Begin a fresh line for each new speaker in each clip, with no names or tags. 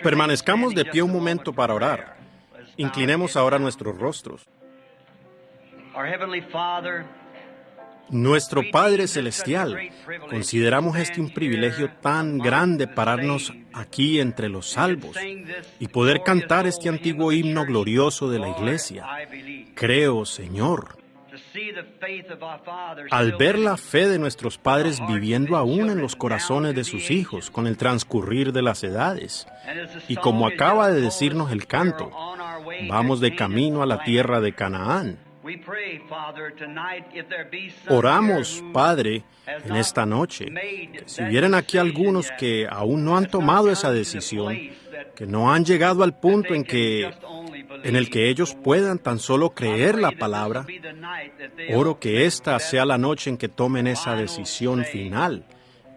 Permanezcamos de pie un momento para orar. Inclinemos ahora nuestros rostros. Nuestro Padre Celestial, consideramos un privilegio tan grande pararnos aquí entre los salvos y poder cantar este antiguo himno glorioso de la Iglesia. Creo, Señor. Al ver la fe de nuestros padres viviendo aún en los corazones de sus hijos con el transcurrir de las edades, y como acaba de decirnos el canto, vamos de camino a la tierra de Canaán. Oramos, Padre, en esta noche, que si hubieran aquí algunos que aún no han tomado esa decisión, que no han llegado al punto en el que ellos puedan tan solo creer la palabra, oro que esta sea la noche en que tomen esa decisión final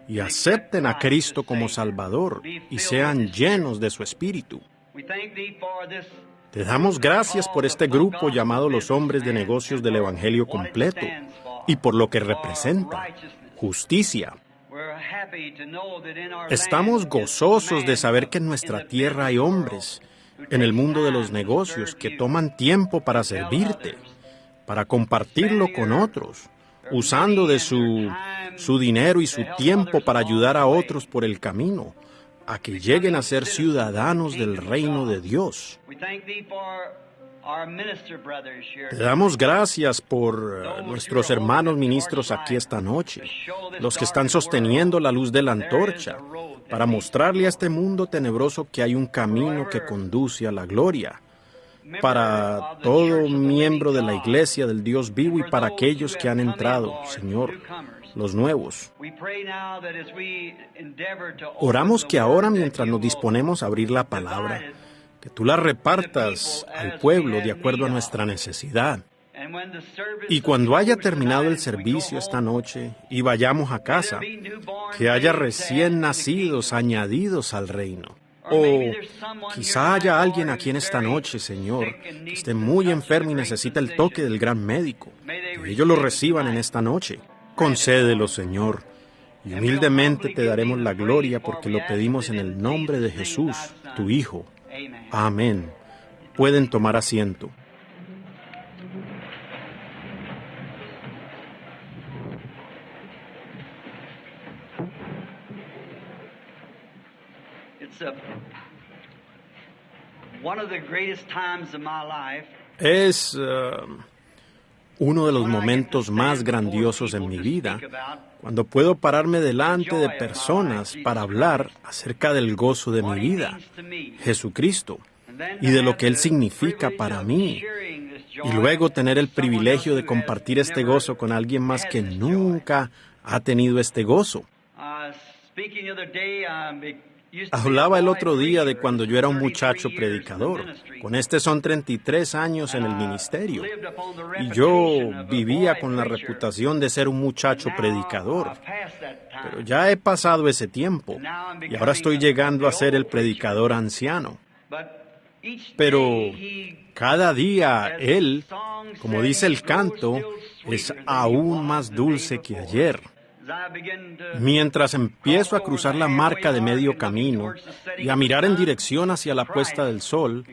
y acepten a Cristo como Salvador y sean llenos de su Espíritu. Te damos gracias por este grupo llamado los hombres de negocios del Evangelio completo y por lo que representa, justicia. Estamos gozosos de saber que en nuestra tierra hay hombres, en el mundo de los negocios, que toman tiempo para servirte, para compartirlo con otros, usando de su dinero y su tiempo para ayudar a otros por el camino, a que lleguen a ser ciudadanos del reino de Dios. Te damos gracias por nuestros hermanos ministros aquí esta noche, los que están sosteniendo la luz de la antorcha, para mostrarle a este mundo tenebroso que hay un camino que conduce a la gloria. Para todo miembro de la Iglesia del Dios vivo y para aquellos que han entrado, Señor, los nuevos. Oramos que ahora, mientras nos disponemos a abrir la palabra, que tú la repartas al pueblo de acuerdo a nuestra necesidad. Y cuando haya terminado el servicio esta noche y vayamos a casa, que haya recién nacidos añadidos al reino. O quizá haya alguien aquí en esta noche, Señor, que esté muy enfermo y necesita el toque del gran médico. Que ellos lo reciban en esta noche. Concédelo, Señor, y humildemente te daremos la gloria porque lo pedimos en el nombre de Jesús, tu Hijo. Amén. Pueden tomar asiento. Es uno de los momentos más grandiosos en mi vida, cuando puedo pararme delante de personas para hablar acerca del gozo de mi vida, Jesucristo, y de lo que Él significa para mí, y luego tener el privilegio de compartir este gozo con alguien más que nunca ha tenido este gozo. Hablaba el otro día de cuando yo era un muchacho predicador. Con son 33 años en el ministerio. Y yo vivía con la reputación de ser un muchacho predicador. Pero ya he pasado ese tiempo. Y ahora estoy llegando a ser el predicador anciano. Pero cada día Él, como dice el canto, es aún más dulce que ayer. Mientras empiezo a cruzar la marca de medio camino y a mirar en dirección hacia la puesta del sol,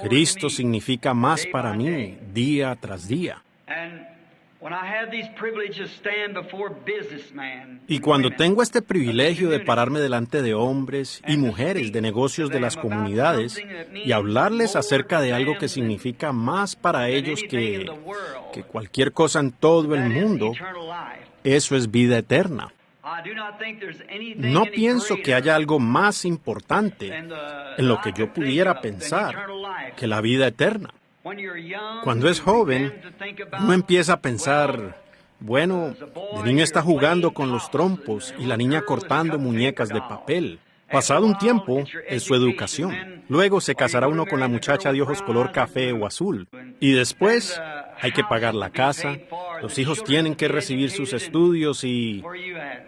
Cristo significa más para mí día tras día. Y cuando tengo este privilegio de pararme delante de hombres y mujeres de negocios de las comunidades y hablarles acerca de algo que significa más para ellos que cualquier cosa en todo el mundo, eso es vida eterna. No pienso que haya algo más importante en lo que yo pudiera pensar que la vida eterna. Cuando es joven, uno empieza a pensar, bueno, el niño está jugando con los trompos y la niña cortando muñecas de papel. Pasado un tiempo, es su educación. Luego se casará uno con la muchacha de ojos color café o azul. Y después hay que pagar la casa, los hijos tienen que recibir sus estudios y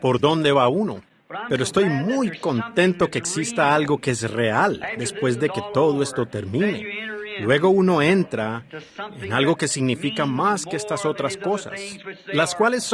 ¿por dónde va uno? Pero estoy muy contento que exista algo que es real después de que todo esto termine. luego uno entra en algo que significa más que estas otras cosas, las cuales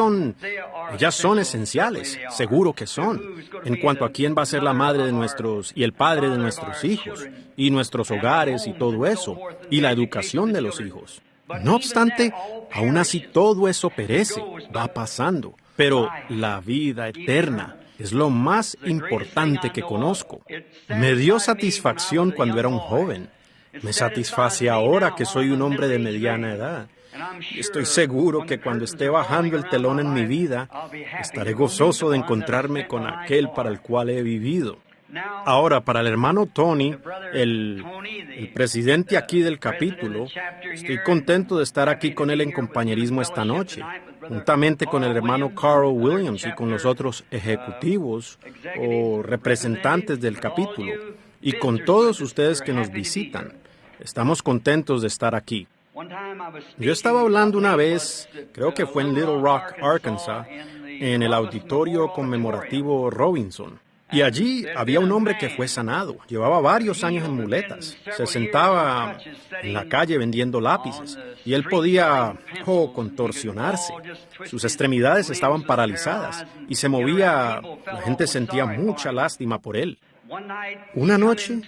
ellas son esenciales, seguro que son, en cuanto a quién va a ser la madre de nuestros y el padre de nuestros hijos, y nuestros hogares y todo eso, y la educación de los hijos. No obstante, aún así todo eso perece, va pasando, pero la vida eterna es lo más importante que conozco. Me dio satisfacción cuando era un joven. Me satisface ahora que soy un hombre de mediana edad. Y estoy seguro que cuando esté bajando el telón en mi vida, estaré gozoso de encontrarme con aquel para el cual he vivido. Ahora, para el hermano Tony, el presidente aquí del capítulo, estoy contento de estar aquí con él en compañerismo esta noche, juntamente con el hermano Carl Williams y con los otros ejecutivos o representantes del capítulo, y con todos ustedes que nos visitan. Estamos contentos de estar aquí. Yo estaba hablando una vez, creo que fue en Little Rock, Arkansas, en el auditorio conmemorativo Robinson. Y allí había un hombre que fue sanado. Llevaba varios años en muletas. Se sentaba en la calle vendiendo lápices. Y él podía, contorsionarse. Sus extremidades estaban paralizadas. Y se movía. La gente sentía mucha lástima por él. Una noche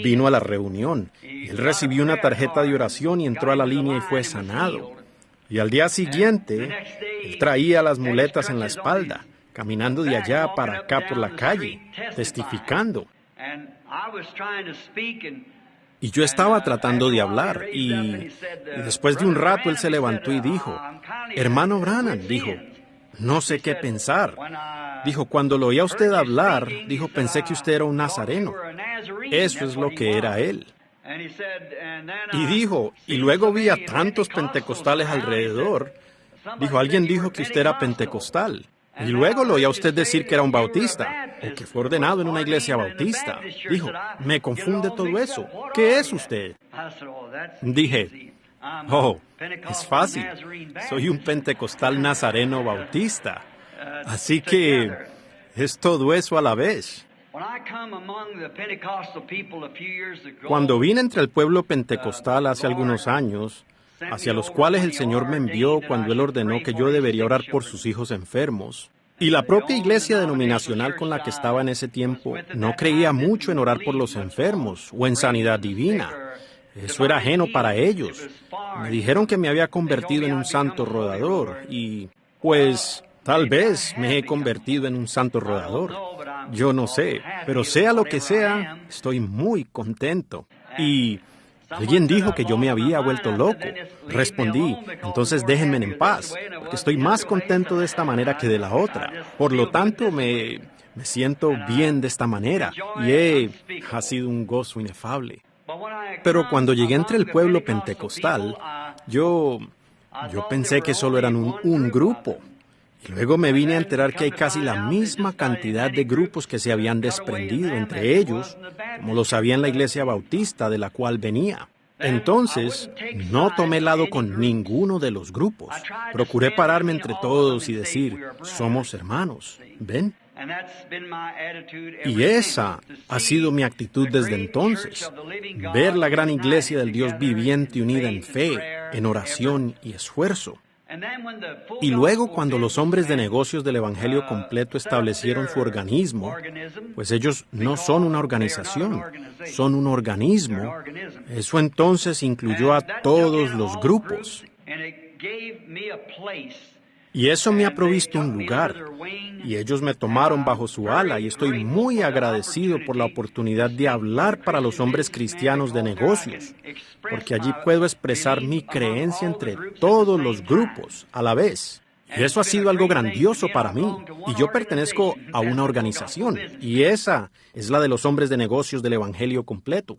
vino a la reunión. Él recibió una tarjeta de oración y entró a la línea y fue sanado. Y al día siguiente, él traía las muletas en la espalda, caminando de allá para acá por la calle, testificando. Y yo estaba tratando de hablar, y después de un rato él se levantó y dijo, hermano Branham, dijo, no sé qué pensar. Dijo, cuando lo oía usted hablar, dijo, pensé que usted era un nazareno. Eso es lo que era él. Y dijo, y luego vi a tantos pentecostales alrededor. Dijo, alguien dijo que usted era pentecostal. Y luego lo oía usted decir que era un bautista, o que fue ordenado en una iglesia bautista. Dijo, me confunde todo eso. ¿Qué es usted? Dije, es fácil. Soy un pentecostal nazareno bautista. Así que es todo eso a la vez. Cuando vine entre el pueblo pentecostal hace algunos años, hacia los cuales el Señor me envió cuando Él ordenó que yo debería orar por sus hijos enfermos. Y la propia iglesia denominacional con la que estaba en ese tiempo no creía mucho en orar por los enfermos o en sanidad divina. Eso era ajeno para ellos. Me dijeron que me había convertido en un santo rodador y, pues, tal vez me he convertido en un santo rodador. Yo no sé, pero sea lo que sea, estoy muy contento. Y alguien dijo que yo me había vuelto loco. Respondí, entonces déjenme en paz, porque estoy más contento de esta manera que de la otra. Por lo tanto, me siento bien de esta manera, y ha sido un gozo inefable. Pero cuando llegué entre el pueblo pentecostal, yo pensé que solo eran un grupo. Y luego me vine a enterar que hay casi la misma cantidad de grupos que se habían desprendido entre ellos, como los había en la iglesia bautista de la cual venía. Entonces, no tomé lado con ninguno de los grupos. Procuré pararme entre todos y decir, somos hermanos, ¿ven? Y esa ha sido mi actitud desde entonces, ver la gran iglesia del Dios viviente unida en fe, en oración y esfuerzo. Y luego, cuando los hombres de negocios del Evangelio completo establecieron su organismo, pues ellos no son una organización, son un organismo, eso entonces incluyó a todos los grupos. Y eso me ha provisto un lugar, y ellos me tomaron bajo su ala, y estoy muy agradecido por la oportunidad de hablar para los hombres cristianos de negocios, porque allí puedo expresar mi creencia entre todos los grupos a la vez. Y eso ha sido algo grandioso para mí, y yo pertenezco a una organización, y esa es la de los hombres de negocios del Evangelio completo.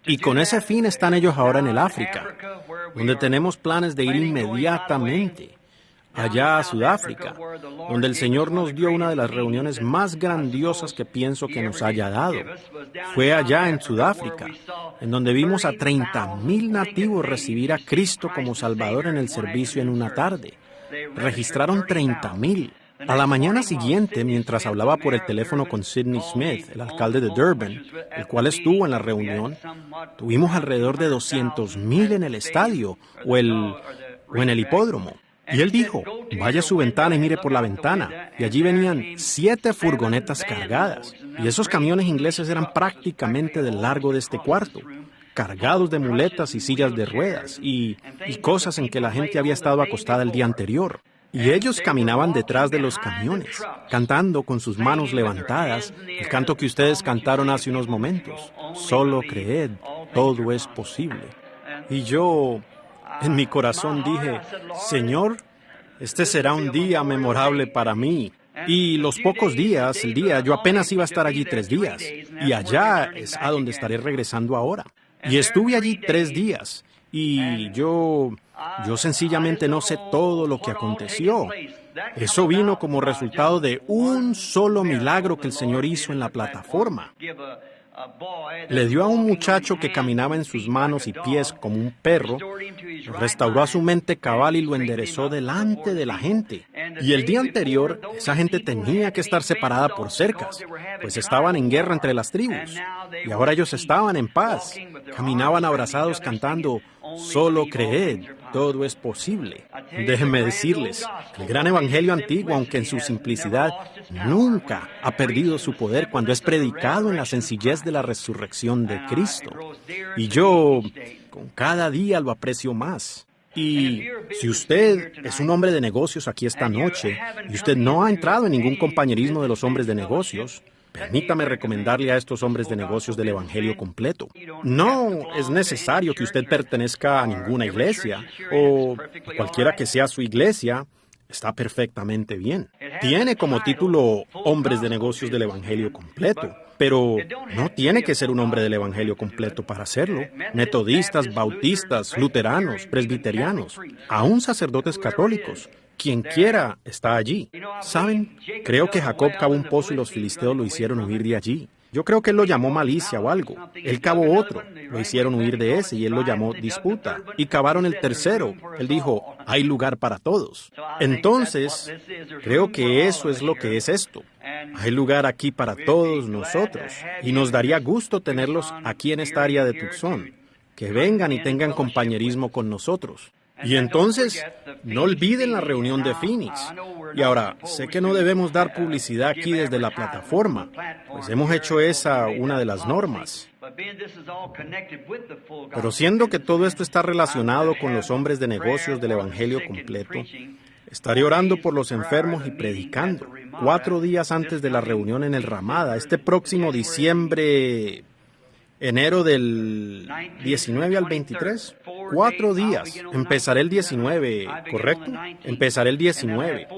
Y con ese fin están ellos ahora en el África, donde tenemos planes de ir inmediatamente allá a Sudáfrica, donde el Señor nos dio una de las reuniones más grandiosas que pienso que nos haya dado. Fue allá en Sudáfrica, en donde vimos a 30,000 nativos recibir a Cristo como Salvador en el servicio en una tarde. Registraron 30,000. A la mañana siguiente, mientras hablaba por el teléfono con Sidney Smith, el alcalde de Durban, el cual estuvo en la reunión, tuvimos alrededor de 200,000 en el estadio o en el hipódromo. Y él dijo, vaya a su ventana y mire por la ventana. Y allí venían 7 furgonetas cargadas. Y esos camiones ingleses eran prácticamente del largo de este cuarto, cargados de muletas y sillas de ruedas y cosas en que la gente había estado acostada el día anterior. Y ellos caminaban detrás de los camiones, cantando con sus manos levantadas el canto que ustedes cantaron hace unos momentos. Solo creed, todo es posible. Y yo, en mi corazón dije, Señor, este será un día memorable para mí. Y los pocos días, yo apenas iba a estar allí 3 días. Y allá es a donde estaré regresando ahora. Y estuve allí 3 días. Y yo sencillamente no sé todo lo que aconteció. Eso vino como resultado de un solo milagro que el Señor hizo en la plataforma. Le dio a un muchacho que caminaba en sus manos y pies como un perro, lo restauró a su mente cabal y lo enderezó delante de la gente. Y el día anterior, esa gente tenía que estar separada por cercas, pues estaban en guerra entre las tribus. Y ahora ellos estaban en paz, caminaban abrazados cantando, solo creed, todo es posible. Déjenme decirles, el gran evangelio antiguo, aunque en su simplicidad, nunca ha perdido su poder cuando es predicado en la sencillez de la resurrección de Cristo. Y yo, con cada día lo aprecio más. Y si usted es un hombre de negocios aquí esta noche, y usted no ha entrado en ningún compañerismo de los hombres de negocios, permítame recomendarle a estos hombres de negocios del Evangelio completo. No es necesario que usted pertenezca a ninguna iglesia, o cualquiera que sea su iglesia, está perfectamente bien. Tiene como título Hombres de Negocios del Evangelio completo, pero no tiene que ser un hombre del Evangelio completo para hacerlo. Metodistas, bautistas, luteranos, presbiterianos, aún sacerdotes católicos. Quien quiera está allí. ¿Saben? Creo que Jacob cavó un pozo y los filisteos lo hicieron huir de allí. Yo creo que él lo llamó malicia o algo. Él cavó otro, lo hicieron huir de ese y él lo llamó disputa. Y cavaron el tercero. Él dijo, hay lugar para todos. Entonces, creo que eso es lo que es esto. Hay lugar aquí para todos nosotros. Y nos daría gusto tenerlos aquí en esta área de Tucson. Que vengan y tengan compañerismo con nosotros. Y entonces, no olviden la reunión de Phoenix. Y ahora, sé que no debemos dar publicidad aquí desde la plataforma, pues hemos hecho esa una de las normas. Pero siendo que todo esto está relacionado con los hombres de negocios del Evangelio completo, estaré orando por los enfermos y predicando 4 días antes de la reunión en el Ramada, este próximo enero del 19 al 23, 4 días. Empezaré el 19, ¿correcto? Empezaré el 19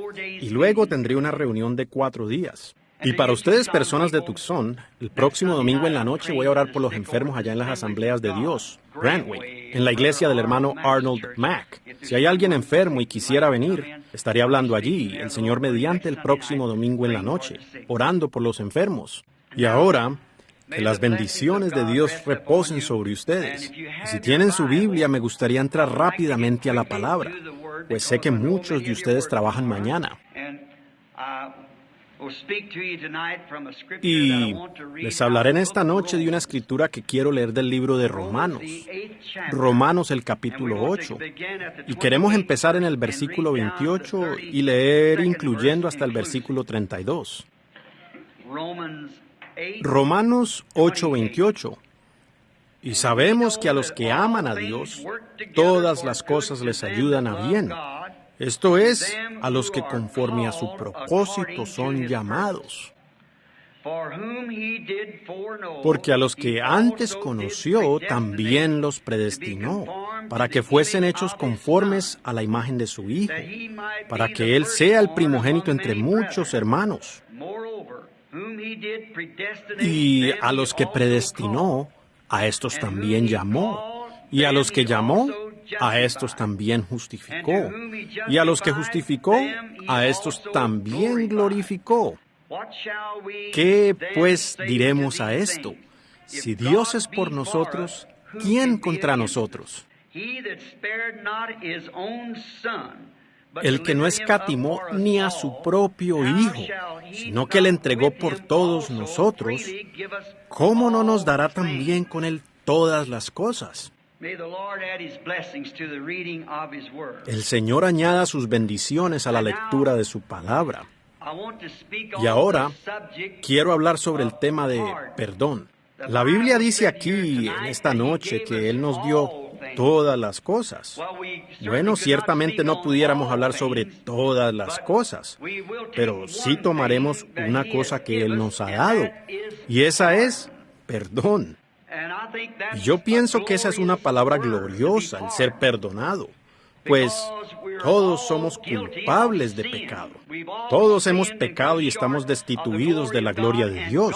y luego tendré una reunión de 4 días. Y para ustedes, personas de Tucson, el próximo domingo en la noche voy a orar por los enfermos allá en las Asambleas de Dios, Brantway, en la iglesia del hermano Arnold Mack. Si hay alguien enfermo y quisiera venir, estaré hablando allí, el Señor mediante, el próximo domingo en la noche, orando por los enfermos. Y ahora, que las bendiciones de Dios reposen sobre ustedes. Y si tienen su Biblia, me gustaría entrar rápidamente a la palabra, pues sé que muchos de ustedes trabajan mañana. Y les hablaré en esta noche de una escritura que quiero leer del libro de Romanos. Romanos, el capítulo 8. Y queremos empezar en el versículo 28 y leer incluyendo hasta el versículo 32. Romanos 8:28. Y sabemos que a los que aman a Dios, todas las cosas les ayudan a bien. Esto es, a los que conforme a su propósito son llamados. Porque a los que antes conoció, también los predestinó, para que fuesen hechos conformes a la imagen de su Hijo, para que Él sea el primogénito entre muchos hermanos. Y a los que predestinó, a estos también llamó. Y a los que llamó, a estos también justificó. Y a los que justificó, a estos también glorificó. ¿Qué, pues, diremos a esto? Si Dios es por nosotros, ¿quién contra nosotros? el que no escatimó ni a su propio Hijo, sino que le entregó por todos nosotros, ¿cómo no nos dará también con él todas las cosas? El Señor añada sus bendiciones a la lectura de su palabra. Y ahora quiero hablar sobre el tema de perdón. La Biblia dice aquí, en esta noche, que Él nos dio todas las cosas. Bueno, ciertamente no pudiéramos hablar sobre todas las cosas, pero sí tomaremos una cosa que Él nos ha dado, y esa es perdón. Y yo pienso que esa es una palabra gloriosa, el ser perdonado, pues todos somos culpables de pecado. Todos hemos pecado y estamos destituidos de la gloria de Dios.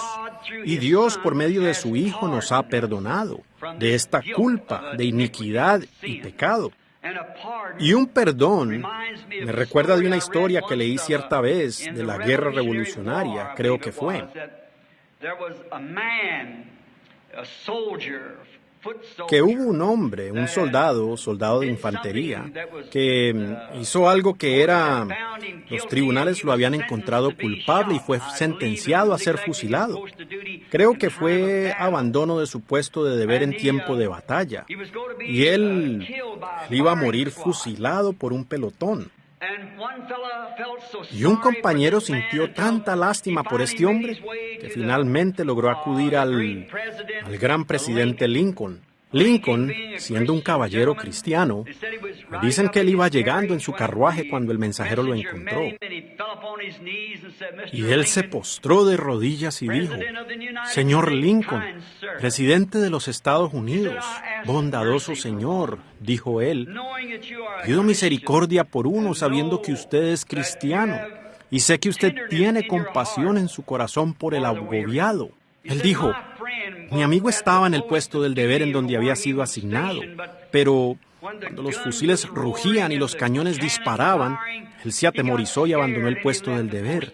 Y Dios, por medio de su Hijo, nos ha perdonado de esta culpa, de iniquidad y pecado. Y un perdón me recuerda de una historia que leí cierta vez de la guerra revolucionaria, creo que fue. Que hubo un hombre, un soldado de infantería, que hizo algo que los tribunales lo habían encontrado culpable y fue sentenciado a ser fusilado. Creo que fue abandono de su puesto de deber en tiempo de batalla. Y él iba a morir fusilado por un pelotón. Y un compañero sintió tanta lástima por este hombre que finalmente logró acudir al gran presidente Lincoln. Lincoln, siendo un caballero cristiano, dicen que él iba llegando en su carruaje cuando el mensajero lo encontró. Y él se postró de rodillas y dijo: Señor Lincoln, presidente de los Estados Unidos, bondadoso señor, dijo él, pido misericordia por uno sabiendo que usted es cristiano y sé que usted tiene compasión en su corazón por el agobiado. Él dijo: mi amigo estaba en el puesto del deber en donde había sido asignado, pero cuando los fusiles rugían y los cañones disparaban, él se atemorizó y abandonó el puesto del deber.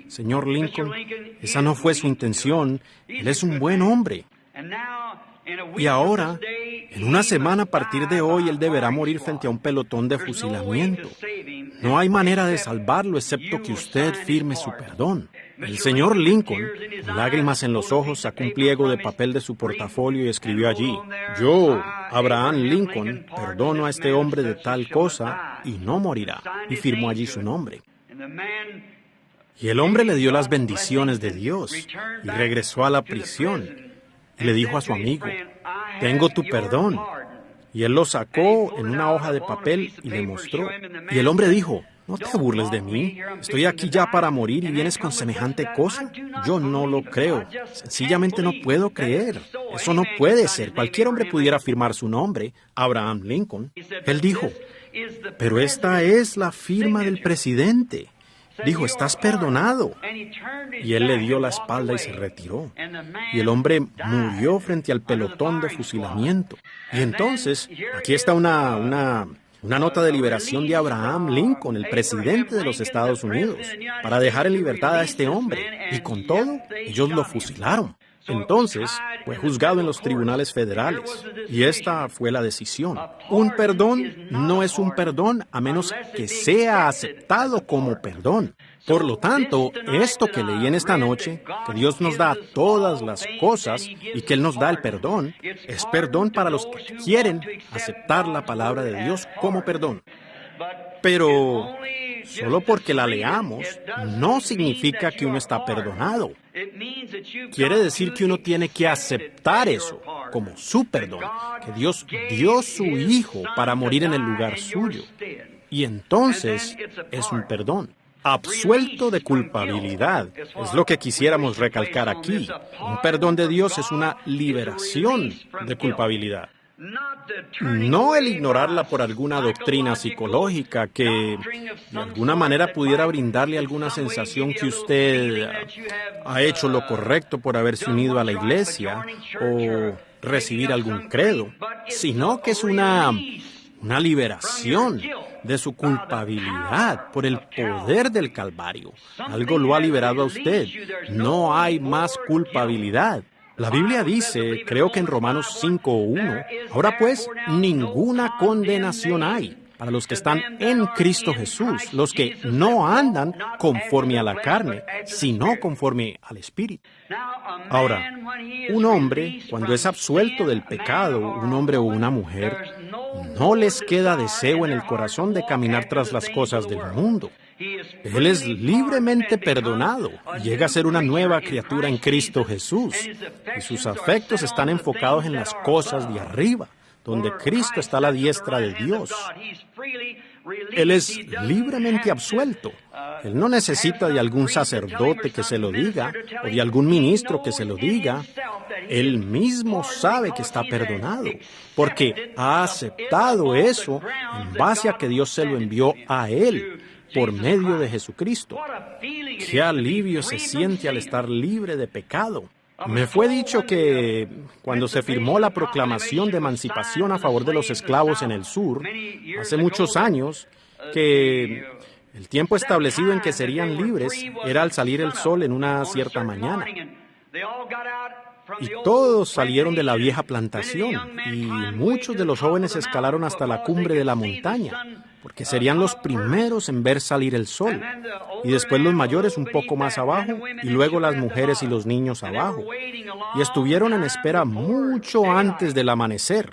Señor Lincoln, esa no fue su intención. Él es un buen hombre. Y ahora, en una semana a partir de hoy, él deberá morir frente a un pelotón de fusilamiento. No hay manera de salvarlo excepto que usted firme su perdón. El señor Lincoln, con lágrimas en los ojos, sacó un pliego de papel de su portafolio y escribió allí: yo, Abraham Lincoln, perdono a este hombre de tal cosa y no morirá. Y firmó allí su nombre. Y el hombre le dio las bendiciones de Dios y regresó a la prisión. Y le dijo a su amigo: tengo tu perdón. Y él lo sacó en una hoja de papel y le mostró. Y el hombre dijo: no te burles de mí. Estoy aquí ya para morir y vienes con semejante cosa. Yo no lo creo. Sencillamente no puedo creer. Eso no puede ser. Cualquier hombre pudiera firmar su nombre, Abraham Lincoln. Él dijo: pero esta es la firma del presidente. Dijo: estás perdonado. Y él le dio la espalda y se retiró. Y el hombre murió frente al pelotón de fusilamiento. Y entonces, aquí está una nota de liberación de Abraham Lincoln, el presidente de los Estados Unidos, para dejar en libertad a este hombre. Y con todo, ellos lo fusilaron. Entonces, fue juzgado en los tribunales federales. Y esta fue la decisión. Un perdón no es un perdón a menos que sea aceptado como perdón. Por lo tanto, esto que leí en esta noche, que Dios nos da todas las cosas y que Él nos da el perdón, es perdón para los que quieren aceptar la palabra de Dios como perdón. Pero solo porque la leamos no significa que uno está perdonado. Quiere decir que uno tiene que aceptar eso como su perdón, que Dios dio su Hijo para morir en el lugar suyo. Y entonces es un perdón. Absuelto de culpabilidad, es lo que quisiéramos recalcar aquí. Un perdón de Dios es una liberación de culpabilidad. No el ignorarla por alguna doctrina psicológica que de alguna manera pudiera brindarle alguna sensación que usted ha hecho lo correcto por haberse unido a la iglesia o recibir algún credo, sino que es una liberación de su culpabilidad por el poder del Calvario. Algo lo ha liberado a usted. No hay más culpabilidad. La Biblia dice, creo que en Romanos 5:1, ahora pues, ninguna condenación hay para los que están en Cristo Jesús, los que no andan conforme a la carne, sino conforme al Espíritu. Ahora, un hombre, cuando es absuelto del pecado, un hombre o una mujer, no les queda deseo en el corazón de caminar tras las cosas del mundo. Él es libremente perdonado y llega a ser una nueva criatura en Cristo Jesús. Y sus afectos están enfocados en las cosas de arriba, donde Cristo está a la diestra de Dios. Él es libremente absuelto. Él no necesita de algún sacerdote que se lo diga o de algún ministro que se lo diga. Él mismo sabe que está perdonado, porque ha aceptado eso en base a que Dios se lo envió a él por medio de Jesucristo. ¡Qué alivio se siente al estar libre de pecado! Me fue dicho que cuando se firmó la proclamación de emancipación a favor de los esclavos en el sur, hace muchos años, que el tiempo establecido en que serían libres era al salir el sol en una cierta mañana. Y todos salieron de la vieja plantación, y muchos de los jóvenes escalaron hasta la cumbre de la montaña, porque serían los primeros en ver salir el sol, y después los mayores un poco más abajo, y luego las mujeres y los niños abajo, y estuvieron en espera mucho antes del amanecer,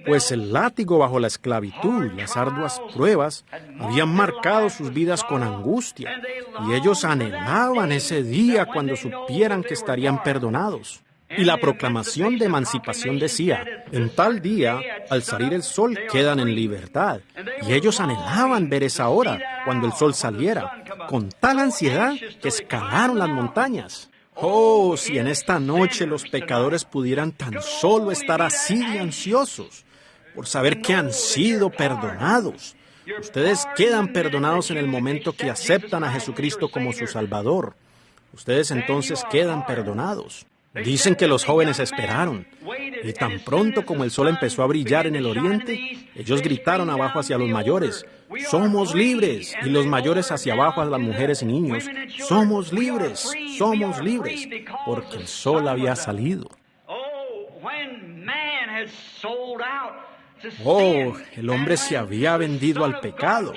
pues el látigo bajo la esclavitud y las arduas pruebas habían marcado sus vidas con angustia, y ellos anhelaban ese día cuando supieran que estarían perdonados. Y la proclamación de emancipación decía, en tal día, al salir el sol, quedan en libertad. Y ellos anhelaban ver esa hora, cuando el sol saliera, con tal ansiedad que escalaron las montañas. Oh, si en esta noche los pecadores pudieran tan solo estar así de ansiosos, por saber que han sido perdonados. Ustedes quedan perdonados en el momento que aceptan a Jesucristo como su Salvador. Ustedes entonces quedan perdonados. Dicen que los jóvenes esperaron, y tan pronto como el sol empezó a brillar en el oriente, ellos gritaron abajo hacia los mayores, ¡somos libres! Y los mayores hacia abajo a las mujeres y niños, ¡somos libres! ¡Somos libres! Porque el sol había salido. Oh, el hombre se había vendido al pecado.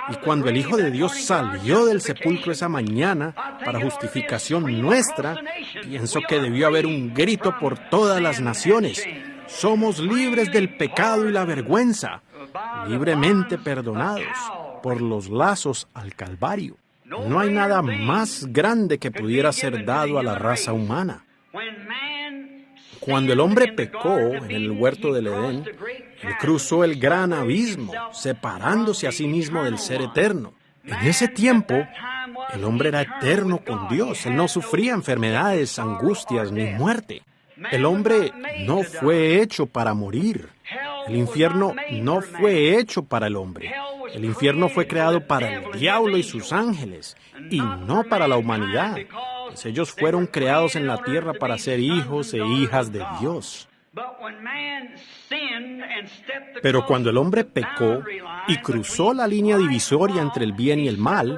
Y cuando el Hijo de Dios salió del sepulcro esa mañana para justificación nuestra, pienso que debió haber un grito por todas las naciones. Somos libres del pecado y la vergüenza, libremente perdonados por los lazos al Calvario. No hay nada más grande que pudiera ser dado a la raza humana. Cuando el hombre pecó en el huerto del Edén, él cruzó el gran abismo, separándose a sí mismo del ser eterno. En ese tiempo, el hombre era eterno con Dios. Él no sufría enfermedades, angustias ni muerte. El hombre no fue hecho para morir. El infierno no fue hecho para el hombre. El infierno fue creado para el diablo y sus ángeles, y no para la humanidad, pues ellos fueron creados en la tierra para ser hijos e hijas de Dios. Pero cuando el hombre pecó y cruzó la línea divisoria entre el bien y el mal,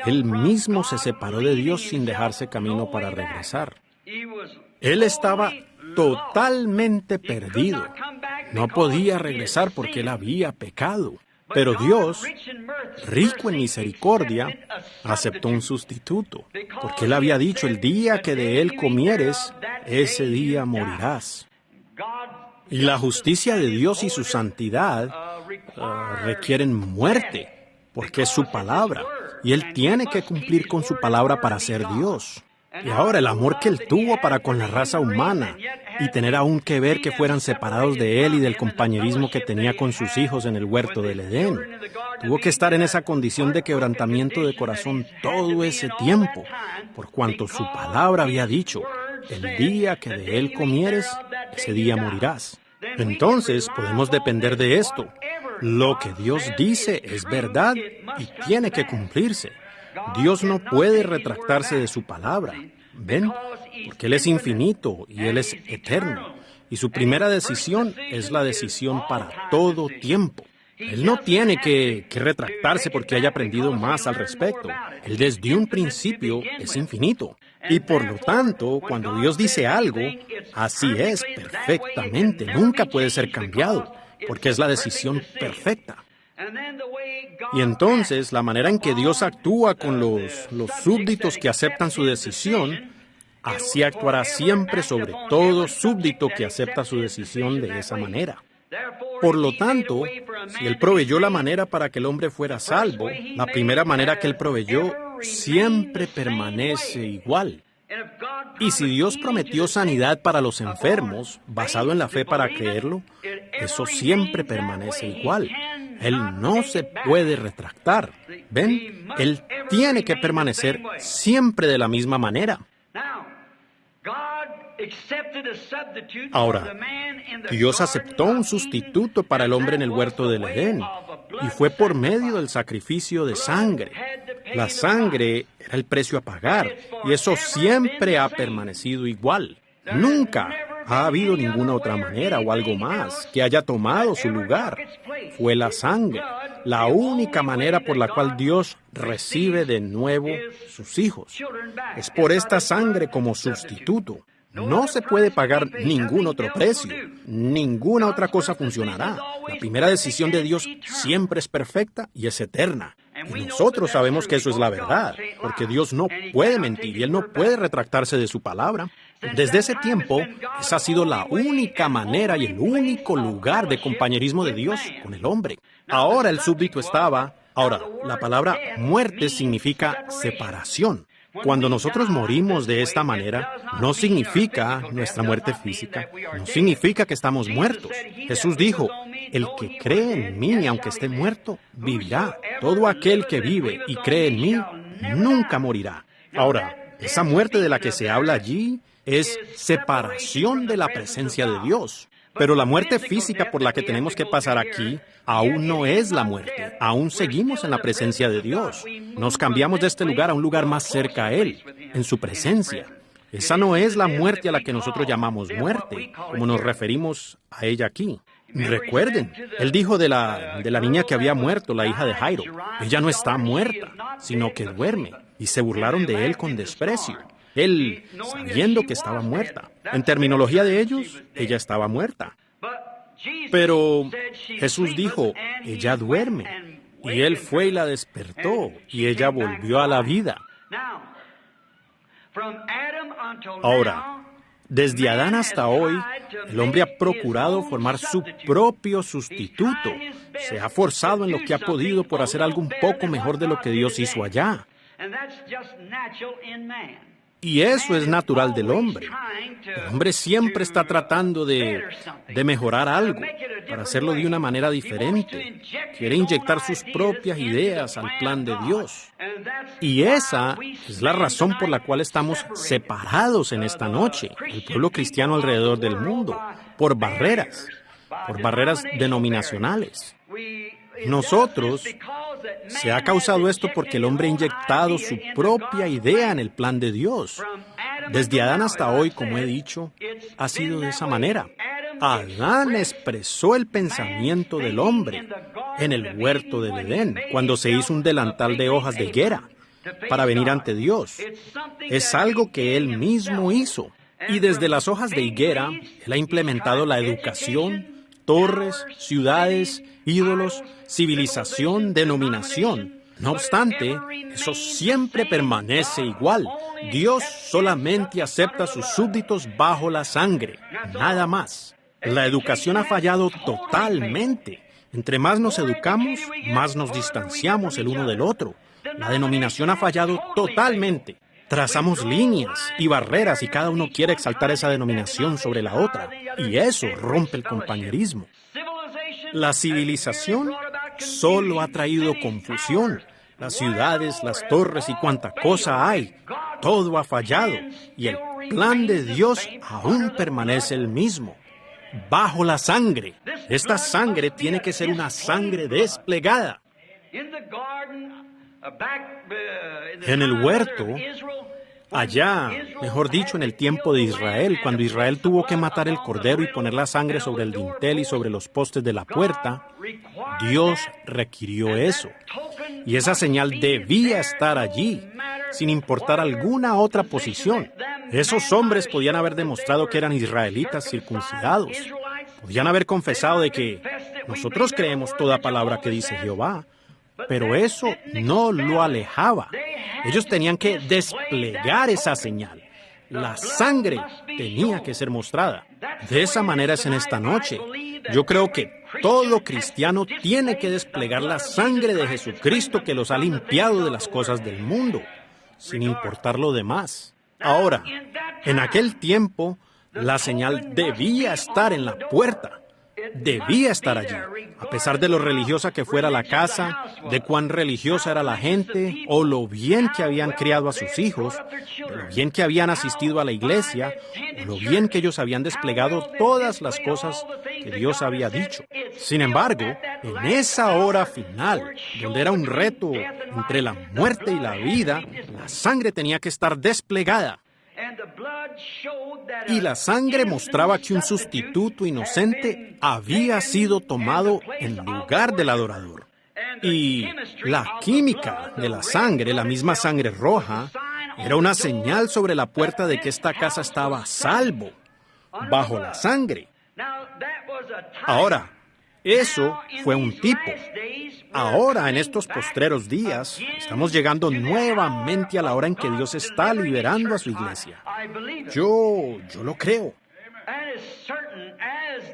él mismo se separó de Dios sin dejarse camino para regresar. Él estaba totalmente perdido. No podía regresar porque él había pecado. Pero Dios, rico en misericordia, aceptó un sustituto, porque él había dicho, el día que de él comieres, ese día morirás. Y la justicia de Dios y su santidad requieren muerte, porque es su palabra, y él tiene que cumplir con su palabra para ser Dios. Y ahora el amor que él tuvo para con la raza humana, y tener aún que ver que fueran separados de él y del compañerismo que tenía con sus hijos en el huerto del Edén. Tuvo que estar en esa condición de quebrantamiento de corazón todo ese tiempo, por cuanto su palabra había dicho, el día que de él comieres, ese día morirás. Entonces podemos depender de esto. Lo que Dios dice es verdad y tiene que cumplirse. Dios no puede retractarse de su palabra. ¿Ven? Porque Él es infinito y Él es eterno. Y su primera decisión es la decisión para todo tiempo. Él no tiene que retractarse porque haya aprendido más al respecto. Él desde un principio es infinito. Y por lo tanto, cuando Dios dice algo, así es perfectamente, nunca puede ser cambiado. porque es la decisión perfecta. Y entonces, la manera en que Dios actúa con los súbditos que aceptan su decisión, así actuará siempre sobre todo súbdito que acepta su decisión de esa manera. Por lo tanto, si Él proveyó la manera para que el hombre fuera salvo, la primera manera que Él proveyó siempre permanece igual. Y si Dios prometió sanidad para los enfermos, basado en la fe para creerlo, eso siempre permanece igual. Él no se puede retractar. ¿Ven? Él tiene que permanecer siempre de la misma manera. Ahora, Dios aceptó un sustituto para el hombre en el huerto del Edén, y fue por medio del sacrificio de sangre. La sangre era el precio a pagar, y eso siempre ha permanecido igual. Nunca ha habido ninguna otra manera o algo más que haya tomado su lugar. Fue la sangre, la única manera por la cual Dios recibe de nuevo sus hijos. Es por esta sangre como sustituto. No se puede pagar ningún otro precio. Ninguna otra cosa funcionará. La primera decisión de Dios siempre es perfecta y es eterna. Y nosotros sabemos que eso es la verdad, porque Dios no puede mentir y Él no puede retractarse de su palabra. Desde ese tiempo, esa ha sido la única manera y el único lugar de compañerismo de Dios con el hombre. Ahora el súbdito estaba... Ahora, la palabra muerte significa separación. Cuando nosotros morimos de esta manera, no significa nuestra muerte física, no significa que estamos muertos. Jesús dijo, el que cree en mí, aunque esté muerto, vivirá. Todo aquel que vive y cree en mí, nunca morirá. Ahora, esa muerte de la que se habla allí es separación de la presencia de Dios. Pero la muerte física por la que tenemos que pasar aquí aún no es la muerte. Aún seguimos en la presencia de Dios. Nos cambiamos de este lugar a un lugar más cerca a Él, en su presencia. Esa no es la muerte a la que nosotros llamamos muerte, como nos referimos a ella aquí. Recuerden, Él dijo de la niña que había muerto, la hija de Jairo. Ella no está muerta, sino que duerme. Y se burlaron de Él con desprecio. Él, sabiendo que estaba muerta. En terminología de ellos, ella estaba muerta. Pero Jesús dijo, ella duerme. Y Él fue y la despertó, y ella volvió a la vida. Ahora, desde Adán hasta hoy, el hombre ha procurado formar su propio sustituto. Se ha forzado en lo que ha podido por hacer algo un poco mejor de lo que Dios hizo allá. Y eso es natural del hombre. El hombre siempre está tratando de mejorar algo, para hacerlo de una manera diferente. Quiere inyectar sus propias ideas al plan de Dios. Y esa es la razón por la cual estamos separados en esta noche, el pueblo cristiano alrededor del mundo, por barreras denominacionales. Nosotros, se ha causado esto porque el hombre ha inyectado su propia idea en el plan de Dios. Desde Adán hasta hoy, como he dicho, ha sido de esa manera. Adán expresó el pensamiento del hombre en el huerto del Edén, cuando se hizo un delantal de hojas de higuera para venir ante Dios. Es algo que él mismo hizo. Y desde las hojas de higuera, él ha implementado la educación, torres, ciudades, ídolos, civilización, denominación. No obstante, eso siempre permanece igual. Dios solamente acepta a sus súbditos bajo la sangre, nada más. La educación ha fallado totalmente. Entre más nos educamos, más nos distanciamos el uno del otro. La denominación ha fallado totalmente. Trazamos líneas y barreras y cada uno quiere exaltar esa denominación sobre la otra. Y eso rompe el compañerismo. La civilización solo ha traído confusión. Las ciudades, las torres y cuanta cosa hay, todo ha fallado. Y el plan de Dios aún permanece el mismo, bajo la sangre. Esta sangre tiene que ser una sangre desplegada. En el huerto, allá, mejor dicho, en el tiempo de Israel, cuando Israel tuvo que matar el cordero y poner la sangre sobre el dintel y sobre los postes de la puerta, Dios requirió eso. Y esa señal debía estar allí, sin importar alguna otra posición. Esos hombres podían haber demostrado que eran israelitas circuncidados. Podían haber confesado de que Nosotros creemos toda palabra que dice Jehová, pero eso no lo alejaba. Ellos tenían que desplegar esa señal. La sangre tenía que ser mostrada. De esa manera es en esta noche. Yo creo que todo cristiano tiene que desplegar la sangre de Jesucristo que los ha limpiado de las cosas del mundo, sin importar lo demás. Ahora, en aquel tiempo, la señal debía estar en la puerta. Debía estar allí, a pesar de lo religiosa que fuera la casa, de cuán religiosa era la gente, o lo bien que habían criado a sus hijos, de lo bien que habían asistido a la iglesia, o lo bien que ellos habían desplegado todas las cosas que Dios había dicho. Sin embargo, en esa hora final, donde era un reto entre la muerte y la vida, la sangre tenía que estar desplegada. Y la sangre mostraba que un sustituto inocente había sido tomado en lugar del adorador. Y la química de la sangre, la misma sangre roja, era una señal sobre la puerta de que esta casa estaba a salvo, bajo la sangre. Ahora, eso fue un tipo. Ahora, en estos postreros días, estamos llegando nuevamente a la hora en que Dios está liberando a su iglesia. Yo lo creo.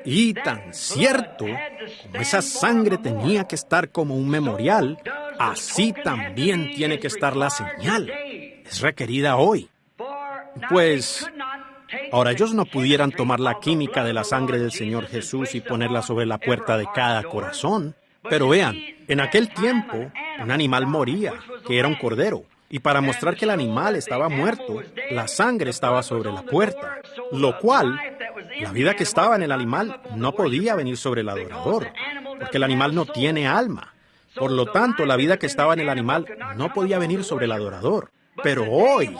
Y tan cierto como esa sangre tenía que estar como un memorial, así también tiene que estar la señal. Es requerida hoy. Pues, ahora ellos no pudieran tomar la química de la sangre del Señor Jesús y ponerla sobre la puerta de cada corazón. Pero vean, en aquel tiempo, un animal moría, que era un cordero. Y para mostrar que el animal estaba muerto, la sangre estaba sobre la puerta. Lo cual, la vida que estaba en el animal no podía venir sobre el adorador, porque el animal no tiene alma. Por lo tanto, la vida que estaba en el animal no podía venir sobre el adorador. Pero hoy,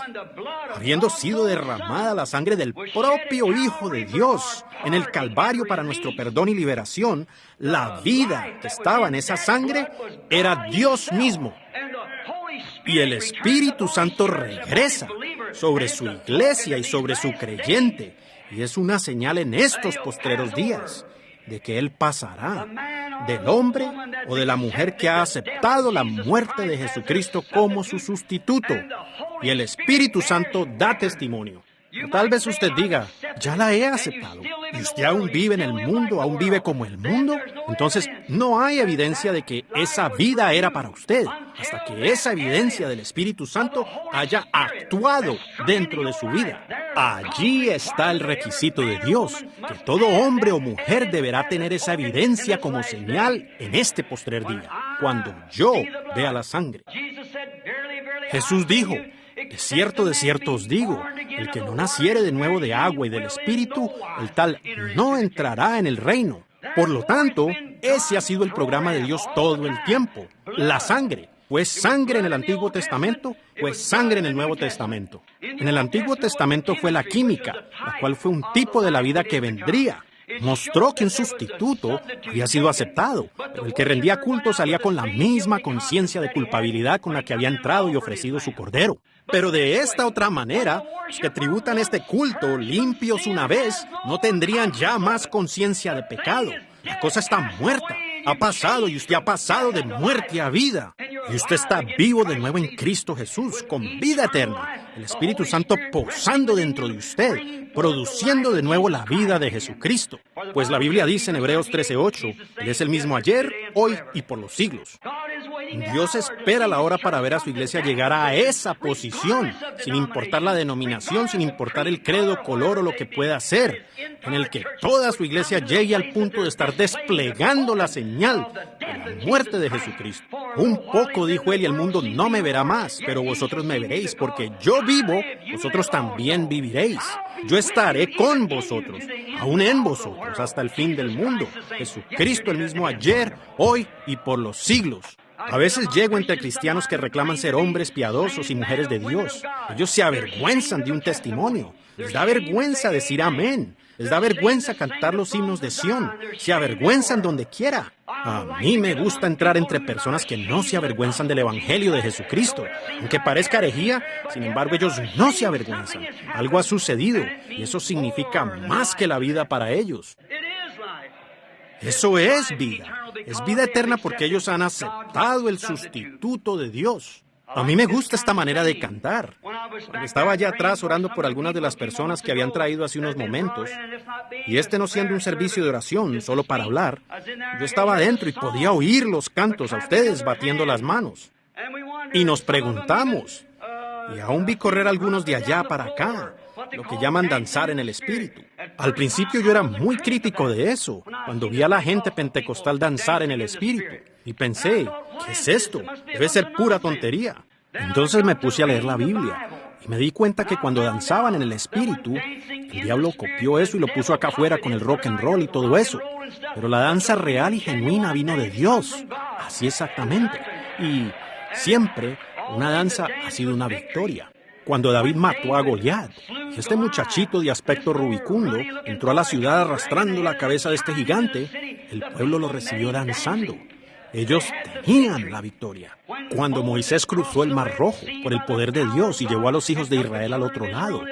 habiendo sido derramada la sangre del propio Hijo de Dios en el Calvario para nuestro perdón y liberación, la vida que estaba en esa sangre era Dios mismo. Y el Espíritu Santo regresa sobre su iglesia y sobre su creyente. Y es una señal en estos postreros días de que Él pasará del hombre o de la mujer que ha aceptado la muerte de Jesucristo como su sustituto. Y el Espíritu Santo da testimonio. Tal vez usted diga, ya la he aceptado, y usted aún vive en el mundo, aún vive como el mundo. Entonces, no hay evidencia de que esa vida era para usted, hasta que esa evidencia del Espíritu Santo haya actuado dentro de su vida. Allí está el requisito de Dios, que todo hombre o mujer deberá tener esa evidencia como señal en este postrer día, cuando yo vea la sangre. Jesús dijo, de cierto os digo, el que no naciere de nuevo de agua y del Espíritu, el tal no entrará en el reino. Por lo tanto, ese ha sido el programa de Dios todo el tiempo, la sangre. Pues sangre en el Antiguo Testamento, pues sangre en el Nuevo Testamento. En el Antiguo Testamento fue la química, la cual fue un tipo de la vida que vendría. Mostró que un sustituto había sido aceptado, pero el que rendía culto salía con la misma conciencia de culpabilidad con la que había entrado y ofrecido su cordero. Pero de esta otra manera, los que tributan este culto limpios una vez, no tendrían ya más conciencia de pecado. La cosa está muerta. Ha pasado y usted ha pasado de muerte a vida. Y usted está vivo de nuevo en Cristo Jesús, con vida eterna. El Espíritu Santo posando dentro de usted, produciendo de nuevo la vida de Jesucristo. Pues la Biblia dice en Hebreos 13:8, Él es el mismo ayer, hoy y por los siglos. Dios espera la hora para ver a su iglesia llegar a esa posición, sin importar la denominación, sin importar el credo, color o lo que pueda ser, en el que toda su iglesia llegue al punto de estar desplegando la señal de la muerte de Jesucristo. Un poco, dijo Él, y el mundo no me verá más, pero vosotros me veréis, porque yo vivo, vosotros también viviréis. Yo estaré con vosotros, aún en vosotros, hasta el fin del mundo. Jesucristo el mismo ayer, hoy y por los siglos. A veces llego entre cristianos que reclaman ser hombres piadosos y mujeres de Dios. Ellos se avergüenzan de un testimonio. Les da vergüenza decir amén. Les da vergüenza cantar los himnos de Sión. Se avergüenzan donde quiera. A mí me gusta entrar entre personas que no se avergüenzan del Evangelio de Jesucristo. Aunque parezca herejía, sin embargo ellos no se avergüenzan. Algo ha sucedido y eso significa más que la vida para ellos. Eso es vida eterna porque ellos han aceptado el sustituto de Dios. A mí me gusta esta manera de cantar. Cuando estaba allá atrás orando por algunas de las personas que habían traído hace unos momentos, y este no siendo un servicio de oración, solo para hablar, yo estaba adentro y podía oír los cantos a ustedes batiendo las manos. Y nos preguntamos, y aún vi correr algunos de allá para acá, lo que llaman danzar en el Espíritu. Al principio yo era muy crítico de eso, cuando vi a la gente pentecostal danzar en el Espíritu, y pensé, ¿qué es esto? Debe ser pura tontería. Entonces me puse a leer la Biblia, y me di cuenta que cuando danzaban en el Espíritu, el diablo copió eso y lo puso acá afuera con el rock and roll y todo eso. Pero la danza real y genuina vino de Dios, así exactamente. Y siempre una danza ha sido una victoria. Cuando David mató a Goliat, y este muchachito de aspecto rubicundo entró a la ciudad arrastrando la cabeza de este gigante, el pueblo lo recibió danzando. Ellos tenían la victoria. Cuando Moisés cruzó el Mar Rojo por el poder de Dios y llevó a los hijos de Israel al otro lado,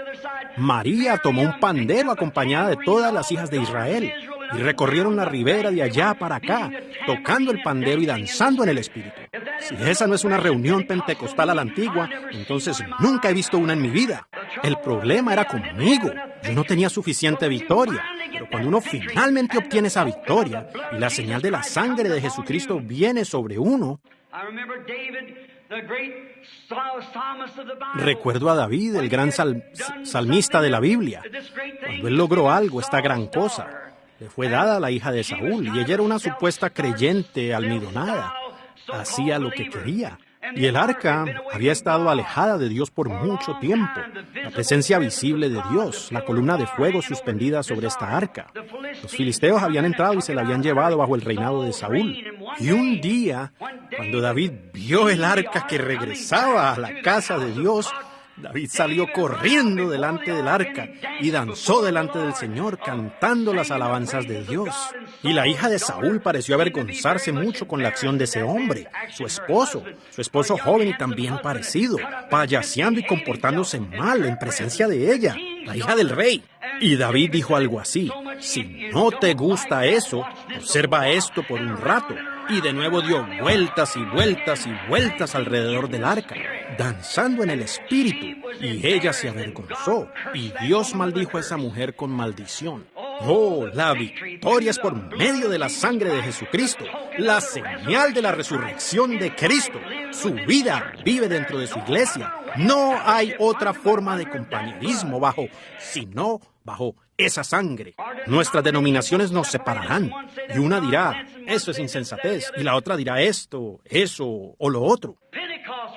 María tomó un pandero acompañada de todas las hijas de Israel y recorrieron la ribera de allá para acá, tocando el pandero y danzando en el Espíritu. Si esa no es una reunión pentecostal a la antigua, entonces nunca he visto una en mi vida. El problema era conmigo. Yo no tenía suficiente victoria. Pero cuando uno finalmente obtiene esa victoria y la señal de la sangre de Jesucristo viene sobre uno, recuerdo a David, el gran salmista de la Biblia. Cuando él logró algo, esta gran cosa, le fue dada a la hija de Saúl, y ella era una supuesta creyente almidonada. Hacía lo que quería. Y el arca había estado alejada de Dios por mucho tiempo. La presencia visible de Dios, la columna de fuego suspendida sobre esta arca. Los filisteos habían entrado y se la habían llevado bajo el reinado de Saúl. Y un día, cuando David vio el arca que regresaba a la casa de Dios, David salió corriendo delante del arca y danzó delante del Señor, cantando las alabanzas de Dios. Y la hija de Saúl pareció avergonzarse mucho con la acción de ese hombre, su esposo joven y también parecido, payaseando y comportándose mal en presencia de ella, la hija del rey. Y David dijo algo así: si no te gusta eso, observa esto por un rato. Y de nuevo dio vueltas y vueltas y vueltas alrededor del arca, danzando en el Espíritu, y ella se avergonzó, y Dios maldijo a esa mujer con maldición. Oh, la victoria es por medio de la sangre de Jesucristo, la señal de la resurrección de Cristo. Su vida vive dentro de su iglesia. No hay otra forma de compañerismo sino bajo esa sangre. Nuestras denominaciones nos separarán, y una dirá, eso es insensatez, y la otra dirá esto, eso o lo otro.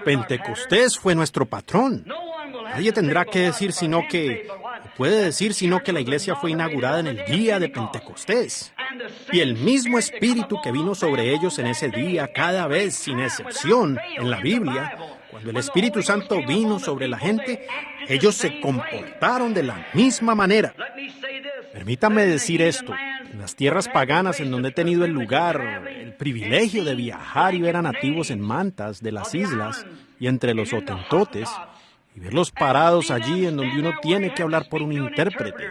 Pentecostés fue nuestro patrón. Nadie tendrá que decir sino que la iglesia fue inaugurada en el día de Pentecostés. Y el mismo espíritu que vino sobre ellos en ese día, cada vez sin excepción, en la Biblia, cuando el Espíritu Santo vino sobre la gente, ellos se comportaron de la misma manera. Permítame decir esto. En las tierras paganas en donde he tenido el privilegio de viajar y ver a nativos en mantas de las islas y entre los hotentotes, y verlos parados allí en donde uno tiene que hablar por un intérprete,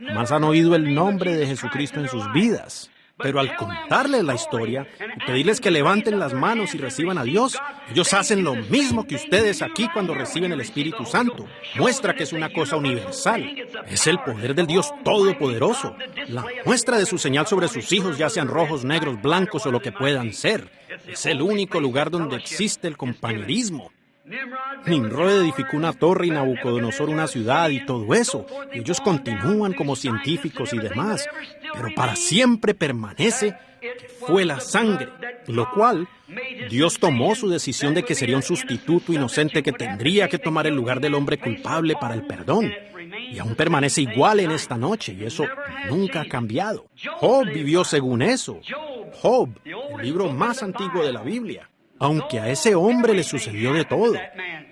jamás han oído el nombre de Jesucristo en sus vidas. Pero al contarles la historia y pedirles que levanten las manos y reciban a Dios, ellos hacen lo mismo que ustedes aquí cuando reciben el Espíritu Santo. Muestra que es una cosa universal. Es el poder del Dios Todopoderoso. La muestra de su señal sobre sus hijos, ya sean rojos, negros, blancos o lo que puedan ser. Es el único lugar donde existe el compañerismo. Nimrod edificó una torre y Nabucodonosor una ciudad y todo eso. Y ellos continúan como científicos y demás. Pero para siempre permanece que fue la sangre. Lo cual, Dios tomó su decisión de que sería un sustituto inocente que tendría que tomar el lugar del hombre culpable para el perdón. Y aún permanece igual en esta noche, y eso nunca ha cambiado. Job vivió según eso. Job, el libro más antiguo de la Biblia. Aunque a ese hombre le sucedió de todo.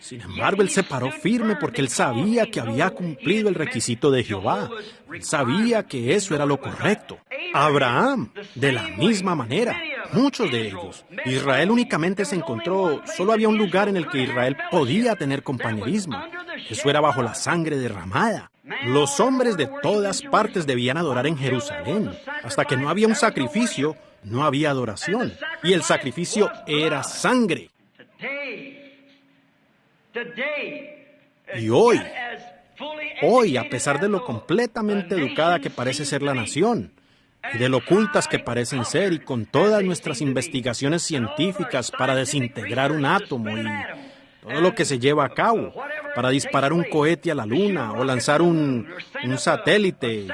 Sin embargo, él se paró firme porque él sabía que había cumplido el requisito de Jehová. Él sabía que eso era lo correcto. Abraham, de la misma manera, muchos de ellos. Israel únicamente se encontró, solo había un lugar en el que Israel podía tener compañerismo. Eso era bajo la sangre derramada. Los hombres de todas partes debían adorar en Jerusalén. Hasta que no había un sacrificio, no había adoración. Y el sacrificio era sangre. Y hoy, a pesar de lo completamente educada que parece ser la nación, y de lo ocultas que parecen ser, y con todas nuestras investigaciones científicas para desintegrar un átomo y todo lo que se lleva a cabo, para disparar un cohete a la luna o lanzar un satélite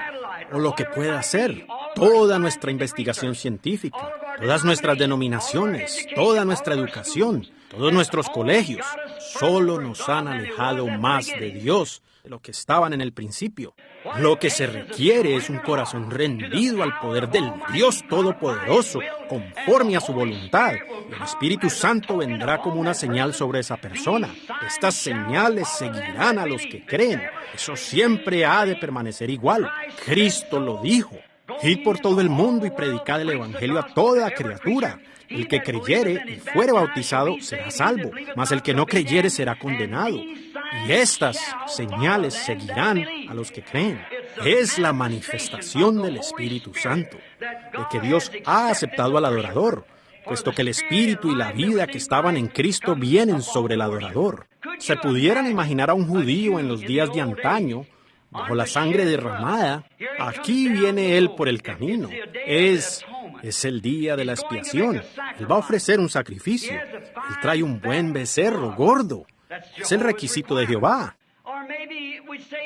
o lo que pueda hacer, toda nuestra investigación científica, todas nuestras denominaciones, toda nuestra educación, todos nuestros colegios, solo nos han alejado más de Dios de lo que estaban en el principio. Lo que se requiere es un corazón rendido al poder del Dios Todopoderoso, conforme a su voluntad. El Espíritu Santo vendrá como una señal sobre esa persona. Estas señales seguirán a los que creen. Eso siempre ha de permanecer igual. Cristo lo dijo. Id por todo el mundo y predicad el Evangelio a toda criatura. El que creyere y fuere bautizado será salvo, mas el que no creyere será condenado. Y estas señales seguirán a los que creen. Es la manifestación del Espíritu Santo, de que Dios ha aceptado al adorador, puesto que el Espíritu y la vida que estaban en Cristo vienen sobre el adorador. ¿Se pudieran imaginar a un judío en los días de antaño, bajo la sangre derramada? Aquí viene Él por el camino. Es el día de la expiación. Él va a ofrecer un sacrificio. Él trae un buen becerro gordo. Es el requisito de Jehová.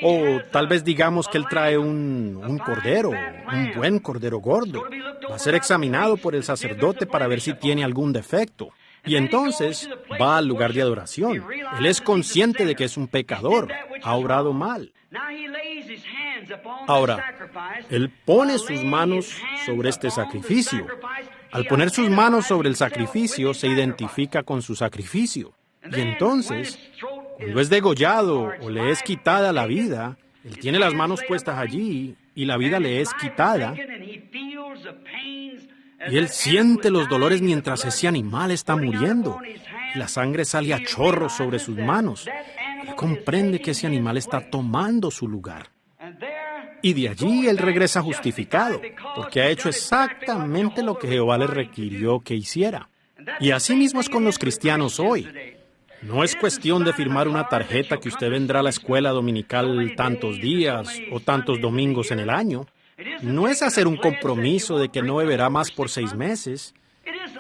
O tal vez digamos que Él trae un cordero, un buen cordero gordo. Va a ser examinado por el sacerdote para ver si tiene algún defecto. Y entonces va al lugar de adoración. Él es consciente de que es un pecador, ha obrado mal. Ahora, Él pone sus manos sobre este sacrificio. Al poner sus manos sobre el sacrificio, se identifica con su sacrificio. Y entonces, cuando es degollado o le es quitada la vida, Él tiene las manos puestas allí y la vida le es quitada. Y Él siente los dolores mientras ese animal está muriendo. Y la sangre sale a chorros sobre sus manos. Él comprende que ese animal está tomando su lugar. Y de allí Él regresa justificado, porque ha hecho exactamente lo que Jehová le requirió que hiciera. Y así mismo es con los cristianos hoy. No es cuestión de firmar una tarjeta que usted vendrá a la escuela dominical tantos días o tantos domingos en el año. No es hacer un compromiso de que no beberá más por 6 meses.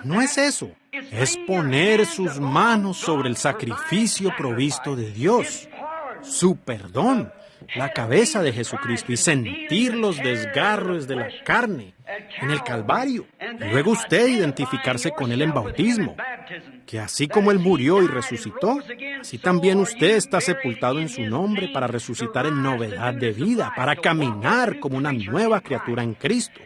No es eso. Es poner sus manos sobre el sacrificio provisto de Dios, su perdón, la cabeza de Jesucristo, y sentir los desgarros de la carne en el Calvario. Y luego usted identificarse con Él en bautismo, que así como Él murió y resucitó, así también usted está sepultado en su nombre para resucitar en novedad de vida, para caminar como una nueva criatura en Cristo.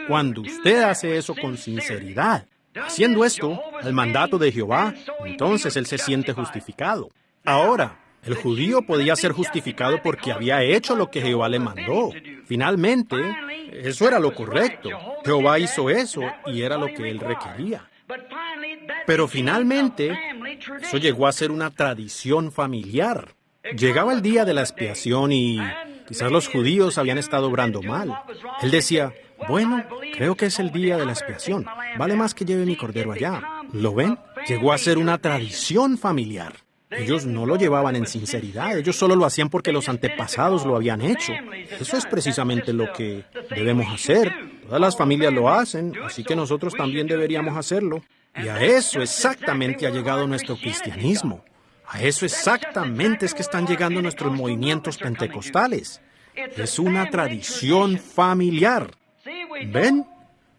Cuando usted hace eso con sinceridad, haciendo esto al mandato de Jehová, entonces Él se siente justificado. Ahora, el judío podía ser justificado porque había hecho lo que Jehová le mandó. Finalmente, eso era lo correcto. Jehová hizo eso y era lo que Él requería. Pero finalmente, eso llegó a ser una tradición familiar. Llegaba el día de la expiación y quizás los judíos habían estado obrando mal. Él decía, bueno, creo que es el día de la expiación. Vale más que lleve mi cordero allá. ¿Lo ven? Llegó a ser una tradición familiar. Ellos no lo llevaban en sinceridad, ellos solo lo hacían porque los antepasados lo habían hecho. Eso es precisamente lo que debemos hacer. Todas las familias lo hacen, así que nosotros también deberíamos hacerlo. Y a eso exactamente ha llegado nuestro cristianismo. A eso exactamente es que están llegando nuestros movimientos pentecostales. Es una tradición familiar. ¿Ven?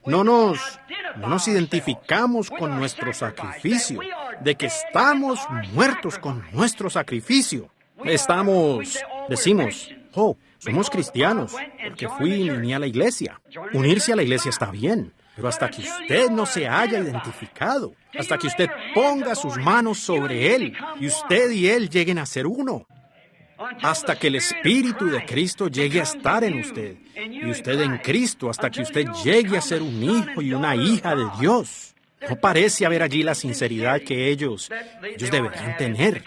No nos identificamos con nuestro sacrificio, de que estamos muertos con nuestro sacrificio. Decimos, somos cristianos, porque fui y uní a la iglesia. Unirse a la iglesia está bien, pero hasta que usted no se haya identificado, hasta que usted ponga sus manos sobre Él y usted y Él lleguen a ser uno, hasta que el Espíritu de Cristo llegue a estar en usted, y usted en Cristo, hasta que usted llegue a ser un hijo y una hija de Dios. No parece haber allí la sinceridad que ellos deberían tener.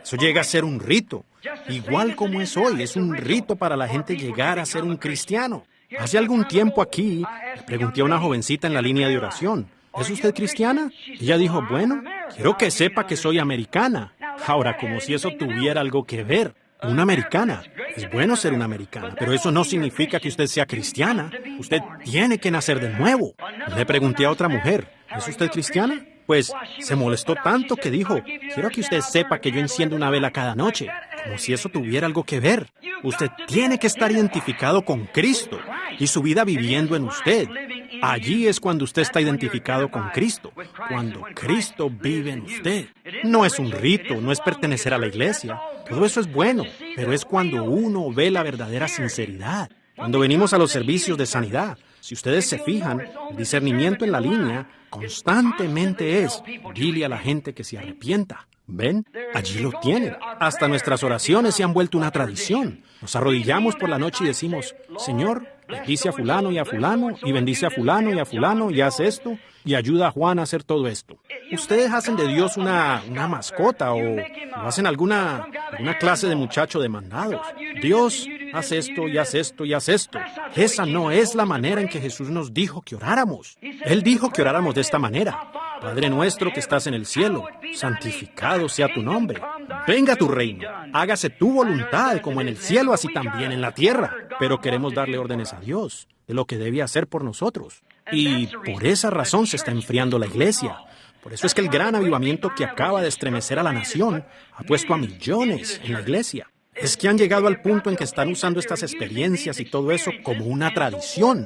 Eso llega a ser un rito. Igual como es hoy, es un rito para la gente llegar a ser un cristiano. Hace algún tiempo aquí, le pregunté a una jovencita en la línea de oración, ¿es usted cristiana? Ella dijo, bueno, quiero que sepa que soy americana. Ahora, como si eso tuviera algo que ver. Una americana. Es bueno ser una americana, pero eso no significa que usted sea cristiana. Usted tiene que nacer de nuevo. Le pregunté a otra mujer, ¿es usted cristiana? Pues se molestó tanto que dijo, quiero que usted sepa que yo enciendo una vela cada noche, como si eso tuviera algo que ver. Usted tiene que estar identificado con Cristo y su vida viviendo en usted. Allí es cuando usted está identificado con Cristo, cuando Cristo vive en usted. No es un rito, no es pertenecer a la iglesia. Todo eso es bueno, pero es cuando uno ve la verdadera sinceridad. Cuando venimos a los servicios de sanidad, si ustedes se fijan, el discernimiento en la línea constantemente es, dile a la gente que se arrepienta. ¿Ven? Allí lo tienen. Hasta nuestras oraciones se han vuelto una tradición. Nos arrodillamos por la noche y decimos, Señor, bendice a fulano y bendice a fulano y haz esto y ayuda a Juan a hacer todo esto. Ustedes hacen de Dios una mascota o hacen alguna clase de muchacho demandado. Dios, haz esto y haz esto y haz esto. Esa no es la manera en que Jesús nos dijo que oráramos. Él dijo que oráramos de esta manera. Padre nuestro que estás en el cielo, santificado sea tu nombre. Venga tu reino, hágase tu voluntad como en el cielo, así también en la tierra. Pero queremos darle órdenes a Dios de lo que debe hacer por nosotros. Y por esa razón se está enfriando la iglesia. Por eso es que el gran avivamiento que acaba de estremecer a la nación ha puesto a millones en la iglesia. Es que han llegado al punto en que están usando estas experiencias y todo eso como una tradición,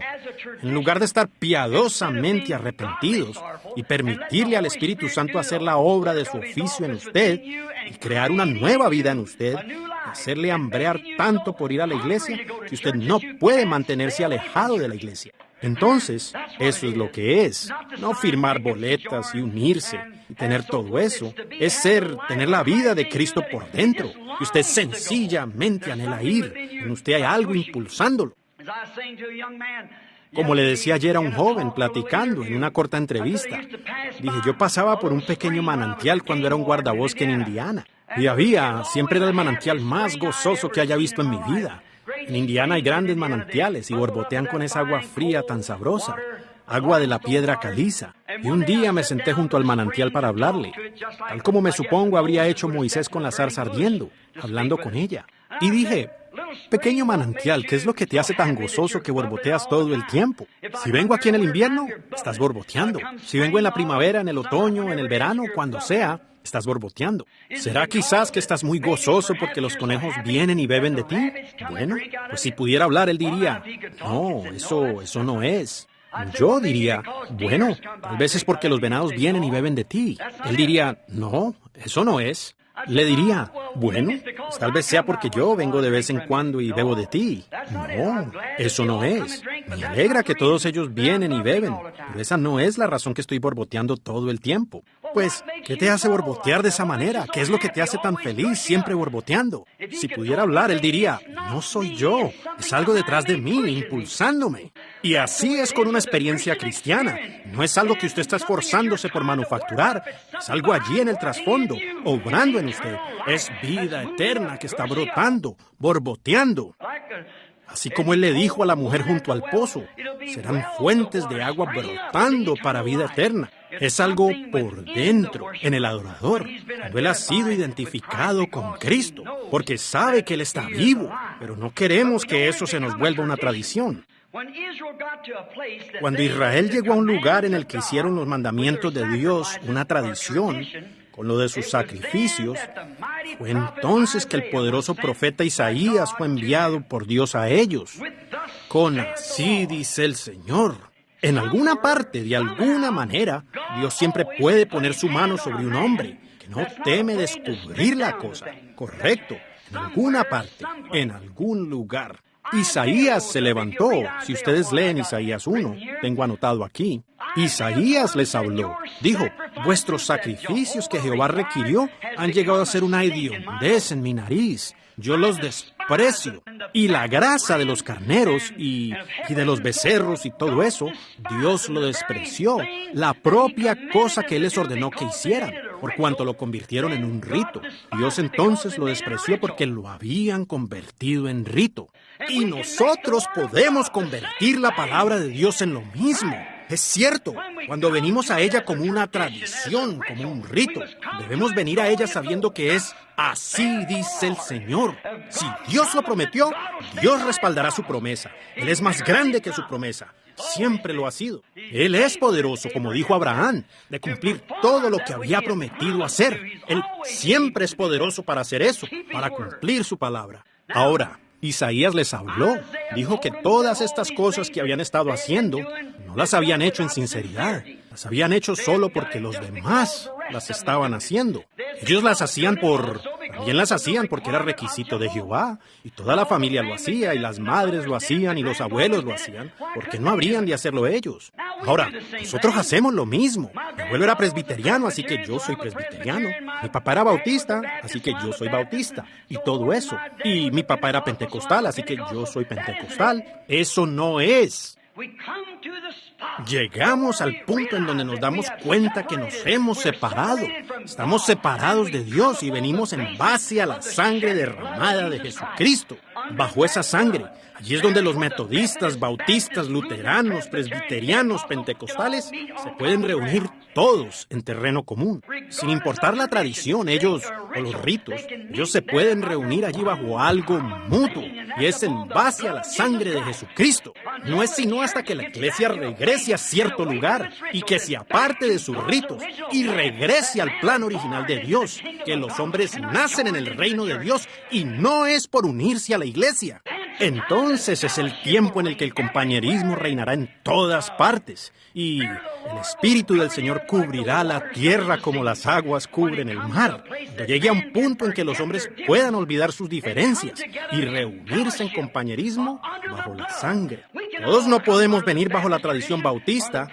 en lugar de estar piadosamente arrepentidos y permitirle al Espíritu Santo hacer la obra de su oficio en usted y crear una nueva vida en usted, hacerle hambrear tanto por ir a la iglesia que usted no puede mantenerse alejado de la iglesia. Entonces, eso es lo que es. No firmar boletas y unirse y tener todo eso. Es tener la vida de Cristo por dentro. Y usted sencillamente anhela ir. En usted hay algo impulsándolo. Como le decía ayer a un joven platicando en una corta entrevista. Dije, yo pasaba por un pequeño manantial cuando era un guardabosque en Indiana. Y siempre era el manantial más gozoso que haya visto en mi vida. En Indiana hay grandes manantiales y borbotean con esa agua fría tan sabrosa, agua de la piedra caliza. Y un día me senté junto al manantial para hablarle, tal como me supongo habría hecho Moisés con la zarza ardiendo, hablando con ella. Y dije, pequeño manantial, ¿qué es lo que te hace tan gozoso que borboteas todo el tiempo? Si vengo aquí en el invierno, estás borboteando. Si vengo en la primavera, en el otoño, en el verano, cuando sea, estás borboteando. ¿Será quizás que estás muy gozoso porque los conejos vienen y beben de ti? Bueno, pues si pudiera hablar, él diría, no, eso no es. Yo diría, bueno, tal vez es porque los venados vienen y beben de ti. Él diría, no, eso no es. Le diría, bueno, pues tal vez sea porque yo vengo de vez en cuando y bebo de ti. No, eso no es. Me alegra que todos ellos vienen y beben, pero esa no es la razón que estoy borboteando todo el tiempo. Pues, ¿qué te hace borbotear de esa manera? ¿Qué es lo que te hace tan feliz siempre borboteando? Si pudiera hablar, él diría, no soy yo, es algo detrás de mí, impulsándome. Y así es con una experiencia cristiana. No es algo que usted está esforzándose por manufacturar, es algo allí en el trasfondo, obrando en usted. Es vida eterna que está brotando, borboteando. Así como él le dijo a la mujer junto al pozo, serán fuentes de agua brotando para vida eterna. Es algo por dentro, en el adorador, cuando él ha sido identificado con Cristo, porque sabe que él está vivo, pero no queremos que eso se nos vuelva una tradición. Cuando Israel llegó a un lugar en el que hicieron los mandamientos de Dios una tradición, con lo de sus sacrificios, fue entonces que el poderoso profeta Isaías fue enviado por Dios a ellos. Con así dice el Señor. En alguna parte, de alguna manera, Dios siempre puede poner su mano sobre un hombre que no teme descubrir la cosa. Correcto, en alguna parte, en algún lugar. Isaías se levantó. Si ustedes leen Isaías 1, tengo anotado aquí. Isaías les habló. Dijo, vuestros sacrificios que Jehová requirió han llegado a ser una hediondez en mi nariz. Yo los desprecio precio. Y la grasa de los carneros y de los becerros y todo eso, Dios lo despreció. La propia cosa que Él les ordenó que hicieran, por cuanto lo convirtieron en un rito. Dios entonces lo despreció porque lo habían convertido en rito. Y nosotros podemos convertir la palabra de Dios en lo mismo. Es cierto, cuando venimos a ella como una tradición, como un rito, debemos venir a ella sabiendo que es así dice el Señor. Si Dios lo prometió, Dios respaldará su promesa. Él es más grande que su promesa. Siempre lo ha sido. Él es poderoso, como dijo Abraham, de cumplir todo lo que había prometido hacer. Él siempre es poderoso para hacer eso, para cumplir su palabra. Ahora, Isaías les habló. Dijo que todas estas cosas que habían estado haciendo no las habían hecho en sinceridad. Las habían hecho solo porque los demás las estaban haciendo. Ellos también las hacían porque era requisito de Jehová. Y toda la familia lo hacía, y las madres lo hacían, y los abuelos lo hacían. ¿Por qué no habrían de hacerlo ellos? Ahora, nosotros hacemos lo mismo. Mi abuelo era presbiteriano, así que yo soy presbiteriano. Mi papá era bautista, así que yo soy bautista. Y todo eso. Y mi papá era pentecostal, así que yo soy pentecostal. Eso no es. Llegamos al punto en donde nos damos cuenta que nos hemos separado. Estamos separados de Dios y venimos en base a la sangre derramada de Jesucristo. Bajo esa sangre, allí es donde los metodistas, bautistas, luteranos, presbiterianos, pentecostales se pueden reunir todos en terreno común. Sin importar la tradición, o los ritos, ellos se pueden reunir allí bajo algo mutuo, y es en base a la sangre de Jesucristo. No es sino hasta que la iglesia regrese a cierto lugar y que se aparte de sus ritos y regrese al plan original de Dios, que los hombres nacen en el reino de Dios y no es por unirse a la iglesia. Entonces es el tiempo en el que el compañerismo reinará en todas partes y el Espíritu del Señor cubrirá la tierra como las aguas cubren el mar. Cuando llegue a un punto en que los hombres puedan olvidar sus diferencias y reunirse en compañerismo bajo la sangre. Todos no podemos venir bajo la tradición bautista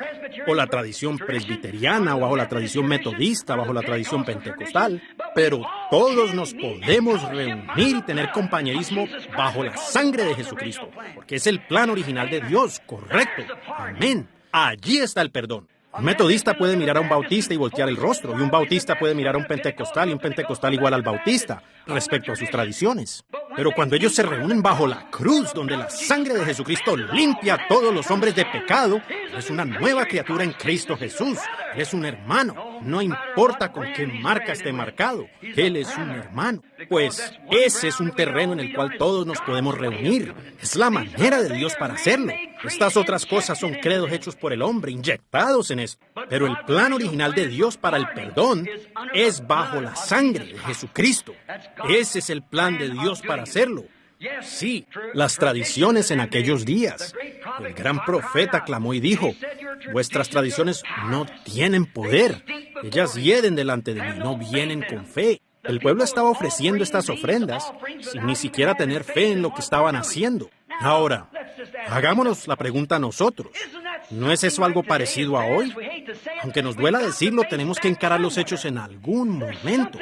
o la tradición presbiteriana o bajo la tradición metodista, bajo la tradición pentecostal, pero todos nos podemos reunir y tener compañerismo bajo la sangre de Jesucristo, porque es el plan original de Dios, correcto. Amén. Allí está el perdón. Un metodista puede mirar a un bautista y voltear el rostro, y un bautista puede mirar a un pentecostal y un pentecostal igual al bautista, respecto a sus tradiciones. Pero cuando ellos se reúnen bajo la cruz, donde la sangre de Jesucristo limpia a todos los hombres de pecado, es una nueva criatura en Cristo Jesús. Él es un hermano. No importa con qué marca esté marcado. Él es un hermano. Pues ese es un terreno en el cual todos nos podemos reunir. Es la manera de Dios para hacerlo. Estas otras cosas son credos hechos por el hombre, inyectados en esto. Pero el plan original de Dios para el perdón es bajo la sangre de Jesucristo. Ese es el plan de Dios para hacerlo. Sí, las tradiciones en aquellos días. El gran profeta clamó y dijo, vuestras tradiciones no tienen poder. Ellas hieden delante de mí, no vienen con fe. El pueblo estaba ofreciendo estas ofrendas sin ni siquiera tener fe en lo que estaban haciendo. Ahora, hagámonos la pregunta a nosotros. ¿No es eso algo parecido a hoy? Aunque nos duela decirlo, tenemos que encarar los hechos en algún momento.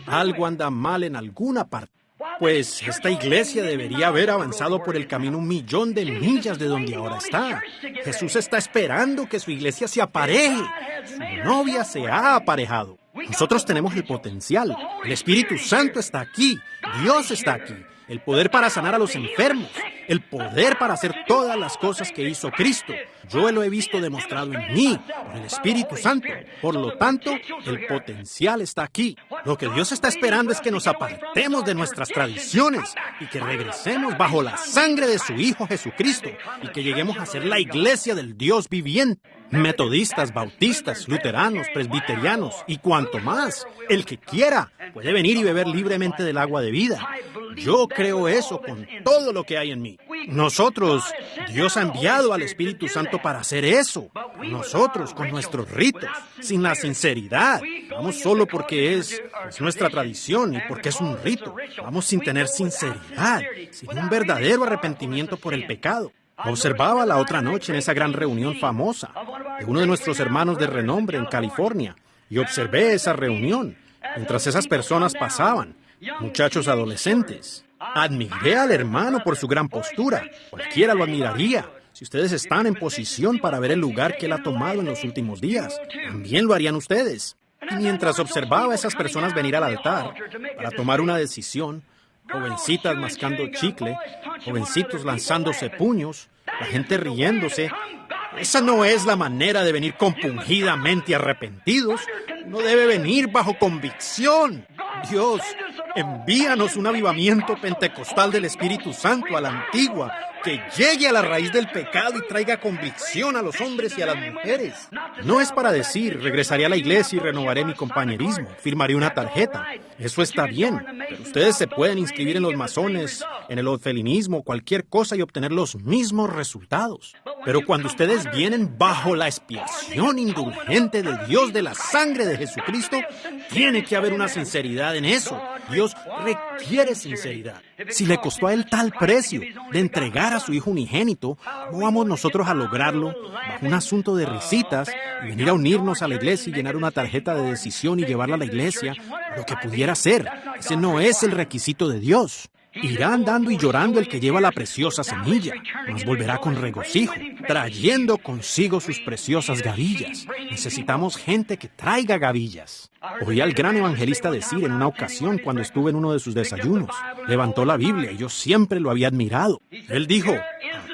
Algo anda mal en alguna parte. Pues esta iglesia debería haber avanzado por el camino 1.000.000 de millas de donde ahora está. Jesús está esperando que su iglesia se apareje. Su novia se ha aparejado. Nosotros tenemos el potencial. El Espíritu Santo está aquí. Dios está aquí. El poder para sanar a los enfermos. El poder para hacer todas las cosas que hizo Cristo. Yo lo he visto demostrado en mí, por el Espíritu Santo. Por lo tanto, el potencial está aquí. Lo que Dios está esperando es que nos apartemos de nuestras tradiciones y que regresemos bajo la sangre de su Hijo Jesucristo y que lleguemos a ser la iglesia del Dios viviente. Metodistas, bautistas, luteranos, presbiterianos y cuanto más. El que quiera puede venir y beber libremente del agua de vida. Yo creo eso con todo lo que hay en mí. Nosotros, Dios ha enviado al Espíritu Santo para hacer eso. Nosotros, con nuestros ritos, sin la sinceridad. Vamos solo porque es nuestra tradición y porque es un rito. Vamos sin tener sinceridad, sin un verdadero arrepentimiento por el pecado. Observaba la otra noche en esa gran reunión famosa de uno de nuestros hermanos de renombre en California y observé esa reunión mientras esas personas pasaban, muchachos adolescentes. Admiré al hermano por su gran postura. Cualquiera lo admiraría. Si ustedes están en posición para ver el lugar que él ha tomado en los últimos días, también lo harían ustedes. Y mientras observaba a esas personas venir al altar para tomar una decisión, jovencitas mascando chicle, jovencitos lanzándose puños, la gente riéndose, esa no es la manera de venir compungidamente arrepentidos. No debe venir bajo convicción. Dios, envíanos un avivamiento pentecostal del Espíritu Santo a la antigua, que llegue a la raíz del pecado y traiga convicción a los hombres y a las mujeres. No es para decir, regresaré a la iglesia y renovaré mi compañerismo, firmaré una tarjeta. Eso está bien, pero ustedes se pueden inscribir en los masones, en el orfelinismo, cualquier cosa y obtener los mismos resultados. Pero cuando ustedes vienen bajo la expiación indulgente de Dios de la sangre de Jesucristo, tiene que haber una sinceridad en eso. Dios requiere sinceridad. Si le costó a él tal precio de entregar a su hijo unigénito, ¿cómo vamos nosotros a lograrlo bajo un asunto de risitas y venir a unirnos a la iglesia y llenar una tarjeta de decisión y llevarla a la iglesia? Lo que pudiera ser. Ese no es el requisito de Dios. Irá andando y llorando el que lleva la preciosa semilla, mas volverá con regocijo, trayendo consigo sus preciosas gavillas. Necesitamos gente que traiga gavillas. Oí al gran evangelista decir en una ocasión cuando estuve en uno de sus desayunos, levantó la Biblia y yo siempre lo había admirado. Él dijo,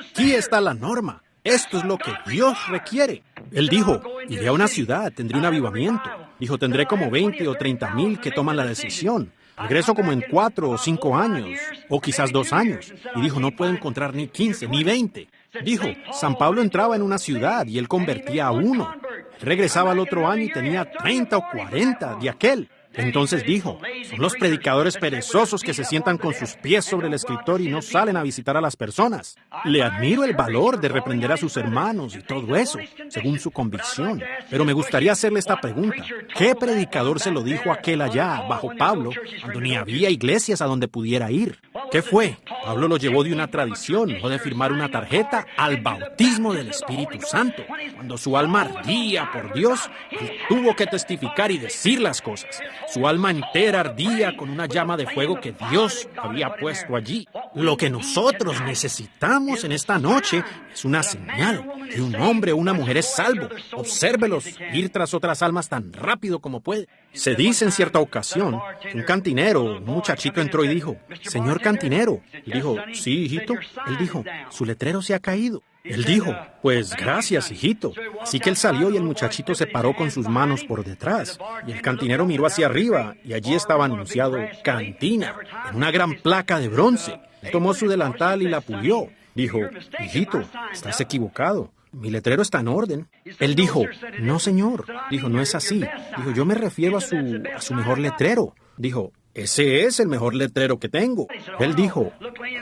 aquí está la norma, esto es lo que Dios requiere. Él dijo, iré a una ciudad, tendré un avivamiento. Dijo, tendré como 20 o 30 mil que toman la decisión. Regreso como en 4 o 5 años, o quizás 2 años. Y dijo, no puedo encontrar ni 15, ni 20. Dijo, San Pablo entraba en una ciudad y él convertía a uno. Regresaba al otro año y tenía 30 o 40 de aquel. Entonces dijo, son los predicadores perezosos que se sientan con sus pies sobre el escritorio y no salen a visitar a las personas. Le admiro el valor de reprender a sus hermanos y todo eso, según su convicción. Pero me gustaría hacerle esta pregunta. ¿Qué predicador se lo dijo aquel allá, bajo Pablo, cuando ni había iglesias a donde pudiera ir? ¿Qué fue? Pablo lo llevó de una tradición, no de firmar una tarjeta, al bautismo del Espíritu Santo. Cuando su alma ardía por Dios, él tuvo que testificar y decir las cosas. Su alma entera ardía con una llama de fuego que Dios había puesto allí. Lo que nosotros necesitamos en esta noche es una señal que un hombre o una mujer es salvo. Obsérvelos ir tras otras almas tan rápido como puede. Se dice en cierta ocasión que un cantinero, un muchachito entró y dijo, «Señor cantinero». Él dijo, «Sí, hijito». Él dijo, «Su letrero se ha caído». Él dijo, «Pues gracias, hijito». Así que él salió y el muchachito se paró con sus manos por detrás. Y el cantinero miró hacia arriba y allí estaba anunciado «Cantina», en una gran placa de bronce. Él tomó su delantal y la pulió. Dijo, «Hijito, estás equivocado. Mi letrero está en orden». Él dijo, «No, señor». Dijo, «No es así». Dijo, «Yo me refiero a su mejor letrero». Dijo, «Ese es el mejor letrero que tengo». Él dijo,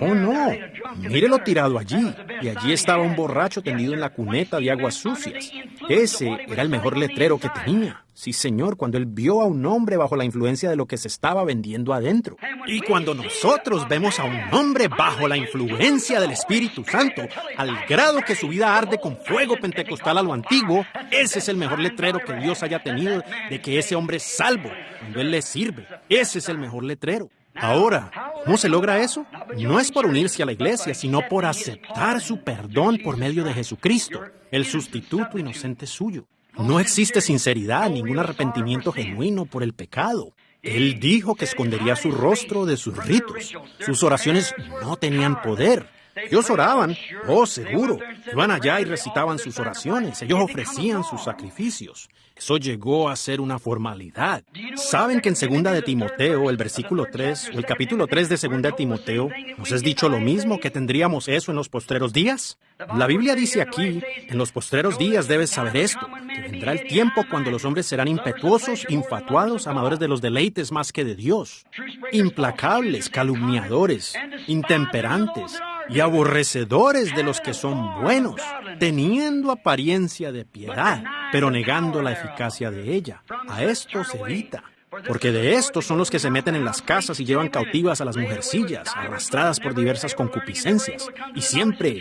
«Oh, no, mírelo tirado allí». Y allí estaba un borracho tendido en la cuneta de aguas sucias. Ese era el mejor letrero que tenía. Sí, señor, cuando él vio a un hombre bajo la influencia de lo que se estaba vendiendo adentro. Y cuando nosotros vemos a un hombre bajo la influencia del Espíritu Santo, al grado que su vida arde con fuego pentecostal a lo antiguo, ese es el mejor letrero que Dios haya tenido de que ese hombre es salvo, cuando Él le sirve. Ese es el mejor letrero. Ahora, ¿cómo se logra eso? No es por unirse a la iglesia, sino por aceptar su perdón por medio de Jesucristo, el sustituto inocente suyo. No existe sinceridad, ningún arrepentimiento genuino por el pecado. Él dijo que escondería su rostro de sus ritos. Sus oraciones no tenían poder. Ellos oraban, oh, seguro. Iban allá y recitaban sus oraciones. Ellos ofrecían sus sacrificios. Eso llegó a ser una formalidad. ¿Saben que en 2 de Timoteo, el versículo 3, o el capítulo 3 de 2 de Timoteo, nos es dicho lo mismo, que tendríamos eso en los postreros días? La Biblia dice aquí, en los postreros días debes saber esto, que vendrá el tiempo cuando los hombres serán impetuosos, infatuados, amadores de los deleites más que de Dios, implacables, calumniadores, intemperantes y aborrecedores de los que son buenos, teniendo apariencia de piedad, pero negando la eficacia de ella. A esto se evita. Porque de estos son los que se meten en las casas y llevan cautivas a las mujercillas, arrastradas por diversas concupiscencias. Y siempre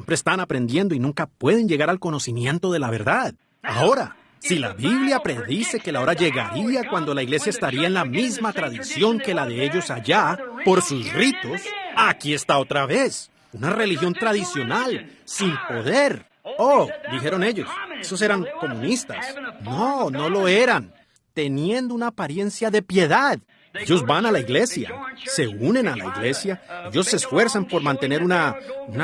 están aprendiendo y nunca pueden llegar al conocimiento de la verdad. Ahora, Si la Biblia predice que la hora llegaría cuando la iglesia estaría en la misma tradición que la de ellos allá, por sus ritos, aquí está otra vez. Una religión tradicional, sin poder. Oh, dijeron ellos, esos eran comunistas. No, no lo eran. Teniendo una apariencia de piedad. Ellos van a la iglesia, se unen a la iglesia, ellos se esfuerzan por mantener una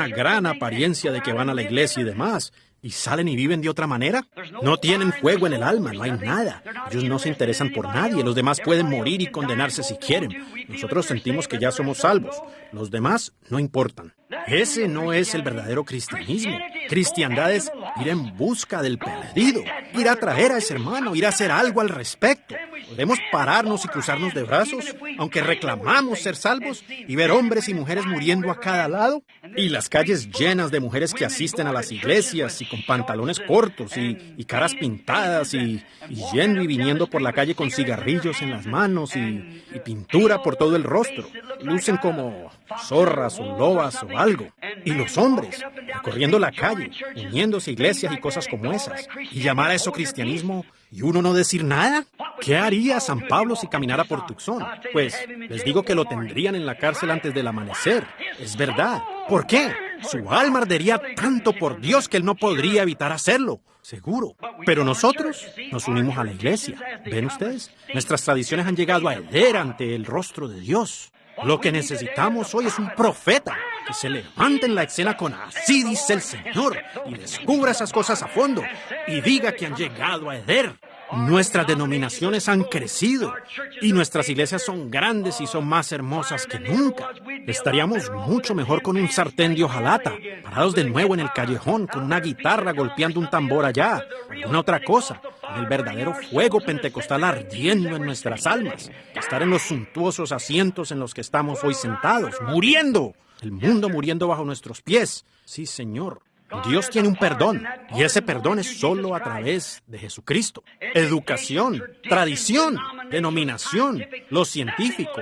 gran apariencia de que van a la iglesia y demás. ¿Y salen y viven de otra manera? No tienen fuego en el alma, no hay nada. Ellos no se interesan por nadie, los demás pueden morir y condenarse si quieren. Nosotros sentimos que ya somos salvos, los demás no importan. Ese no es el verdadero cristianismo. Cristiandad es ir en busca del perdido, ir a traer a ese hermano, ir a hacer algo al respecto. Podemos pararnos y cruzarnos de brazos, aunque reclamamos ser salvos, y ver hombres y mujeres muriendo a cada lado, y las calles llenas de mujeres que asisten a las iglesias y con pantalones cortos y caras pintadas y yendo y viniendo por la calle con cigarrillos en las manos y pintura por todo el rostro. Lucen como zorras o lobas o algo. Y los hombres recorriendo la calle, uniéndose a iglesias y cosas como esas. Y llamar a eso cristianismo y uno no decir nada. ¿Qué haría San Pablo si caminara por Tucson? Pues les digo que lo tendrían en la cárcel antes del amanecer. Es verdad. ¿Por qué? Su alma ardería tanto por Dios que él no podría evitar hacerlo. Seguro. Pero nosotros nos unimos a la iglesia. ¿Ven ustedes? Nuestras tradiciones han llegado a arder ante el rostro de Dios. Lo que necesitamos hoy es un profeta que se levante en la escena con así dice el Señor y descubra esas cosas a fondo y diga que han llegado a arder. Nuestras denominaciones han crecido y nuestras iglesias son grandes y son más hermosas que nunca. Estaríamos mucho mejor con un sartén de hojalata, parados de nuevo en el callejón, con una guitarra golpeando un tambor allá, alguna otra cosa, con el verdadero fuego pentecostal ardiendo en nuestras almas, que estar en los suntuosos asientos en los que estamos hoy sentados, muriendo, el mundo muriendo bajo nuestros pies. Sí, Señor. Dios tiene un perdón, y ese perdón es solo a través de Jesucristo. Educación, tradición, denominación, lo científico,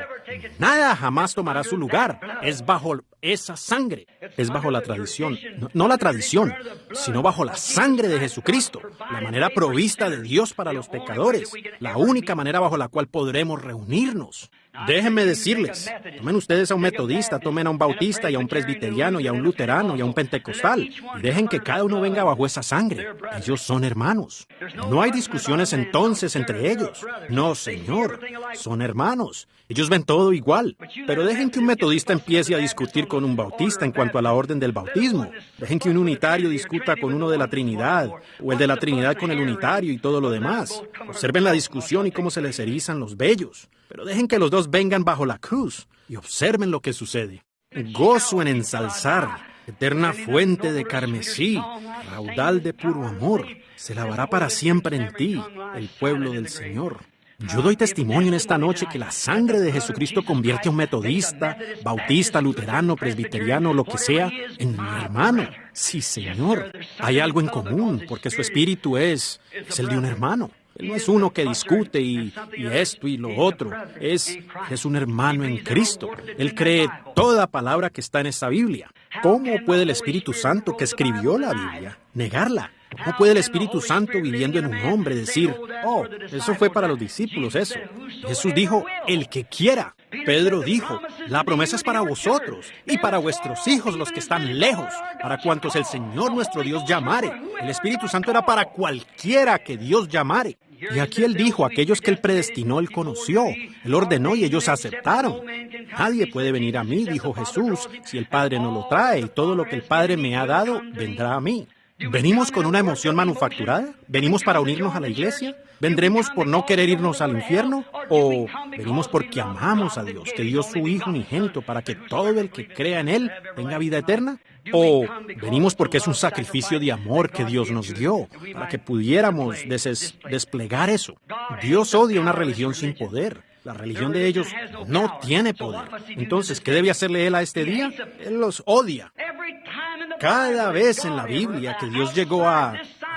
nada jamás tomará su lugar. Es bajo esa sangre, es bajo la tradición, no la tradición, sino bajo la sangre de Jesucristo, la manera provista de Dios para los pecadores, la única manera bajo la cual podremos reunirnos. Déjenme decirles, tomen ustedes a un metodista, tomen a un bautista y a un presbiteriano y a un luterano y a un pentecostal y dejen que cada uno venga bajo esa sangre. Ellos son hermanos. No hay discusiones entonces entre ellos. No, Señor, son hermanos. Ellos ven todo igual. Pero dejen que un metodista empiece a discutir con un bautista en cuanto a la orden del bautismo. Dejen que un unitario discuta con uno de la Trinidad o el de la Trinidad con el unitario y todo lo demás. Observen la discusión y cómo se les erizan los vellos. Pero dejen que los dos vengan bajo la cruz y observen lo que sucede. Gozo en ensalzar, eterna fuente de carmesí, raudal de puro amor, se lavará para siempre en ti, el pueblo del Señor. Yo doy testimonio en esta noche que la sangre de Jesucristo convierte a un metodista, bautista, luterano, presbiteriano, lo que sea, en mi hermano. Sí, Señor. Hay algo en común, porque su espíritu es el de un hermano. Él no es uno que discute y esto y lo otro. Es un hermano en Cristo. Él cree toda palabra que está en esta Biblia. ¿Cómo puede el Espíritu Santo que escribió la Biblia negarla? ¿Cómo puede el Espíritu Santo viviendo en un hombre decir, oh, eso fue para los discípulos eso? Jesús dijo, el que quiera. Pedro dijo, la promesa es para vosotros y para vuestros hijos los que están lejos, para cuantos el Señor nuestro Dios llamare. El Espíritu Santo era para cualquiera que Dios llamare. Y aquí Él dijo, aquellos que Él predestinó, Él conoció, Él ordenó y ellos aceptaron. Nadie puede venir a mí, dijo Jesús, si el Padre no lo trae, y todo lo que el Padre me ha dado vendrá a mí. ¿Venimos con una emoción manufacturada? ¿Venimos para unirnos a la iglesia? ¿Vendremos por no querer irnos al infierno? ¿O venimos porque amamos a Dios, que dio su Hijo unigénito para que todo el que crea en Él tenga vida eterna? ¿O venimos porque es un sacrificio de amor que Dios nos dio para que pudiéramos desplegar eso? Dios odia una religión sin poder. La religión de ellos no tiene poder. Entonces, ¿qué debe hacerle Él a este día? Él los odia. Cada vez en la Biblia que Dios llegó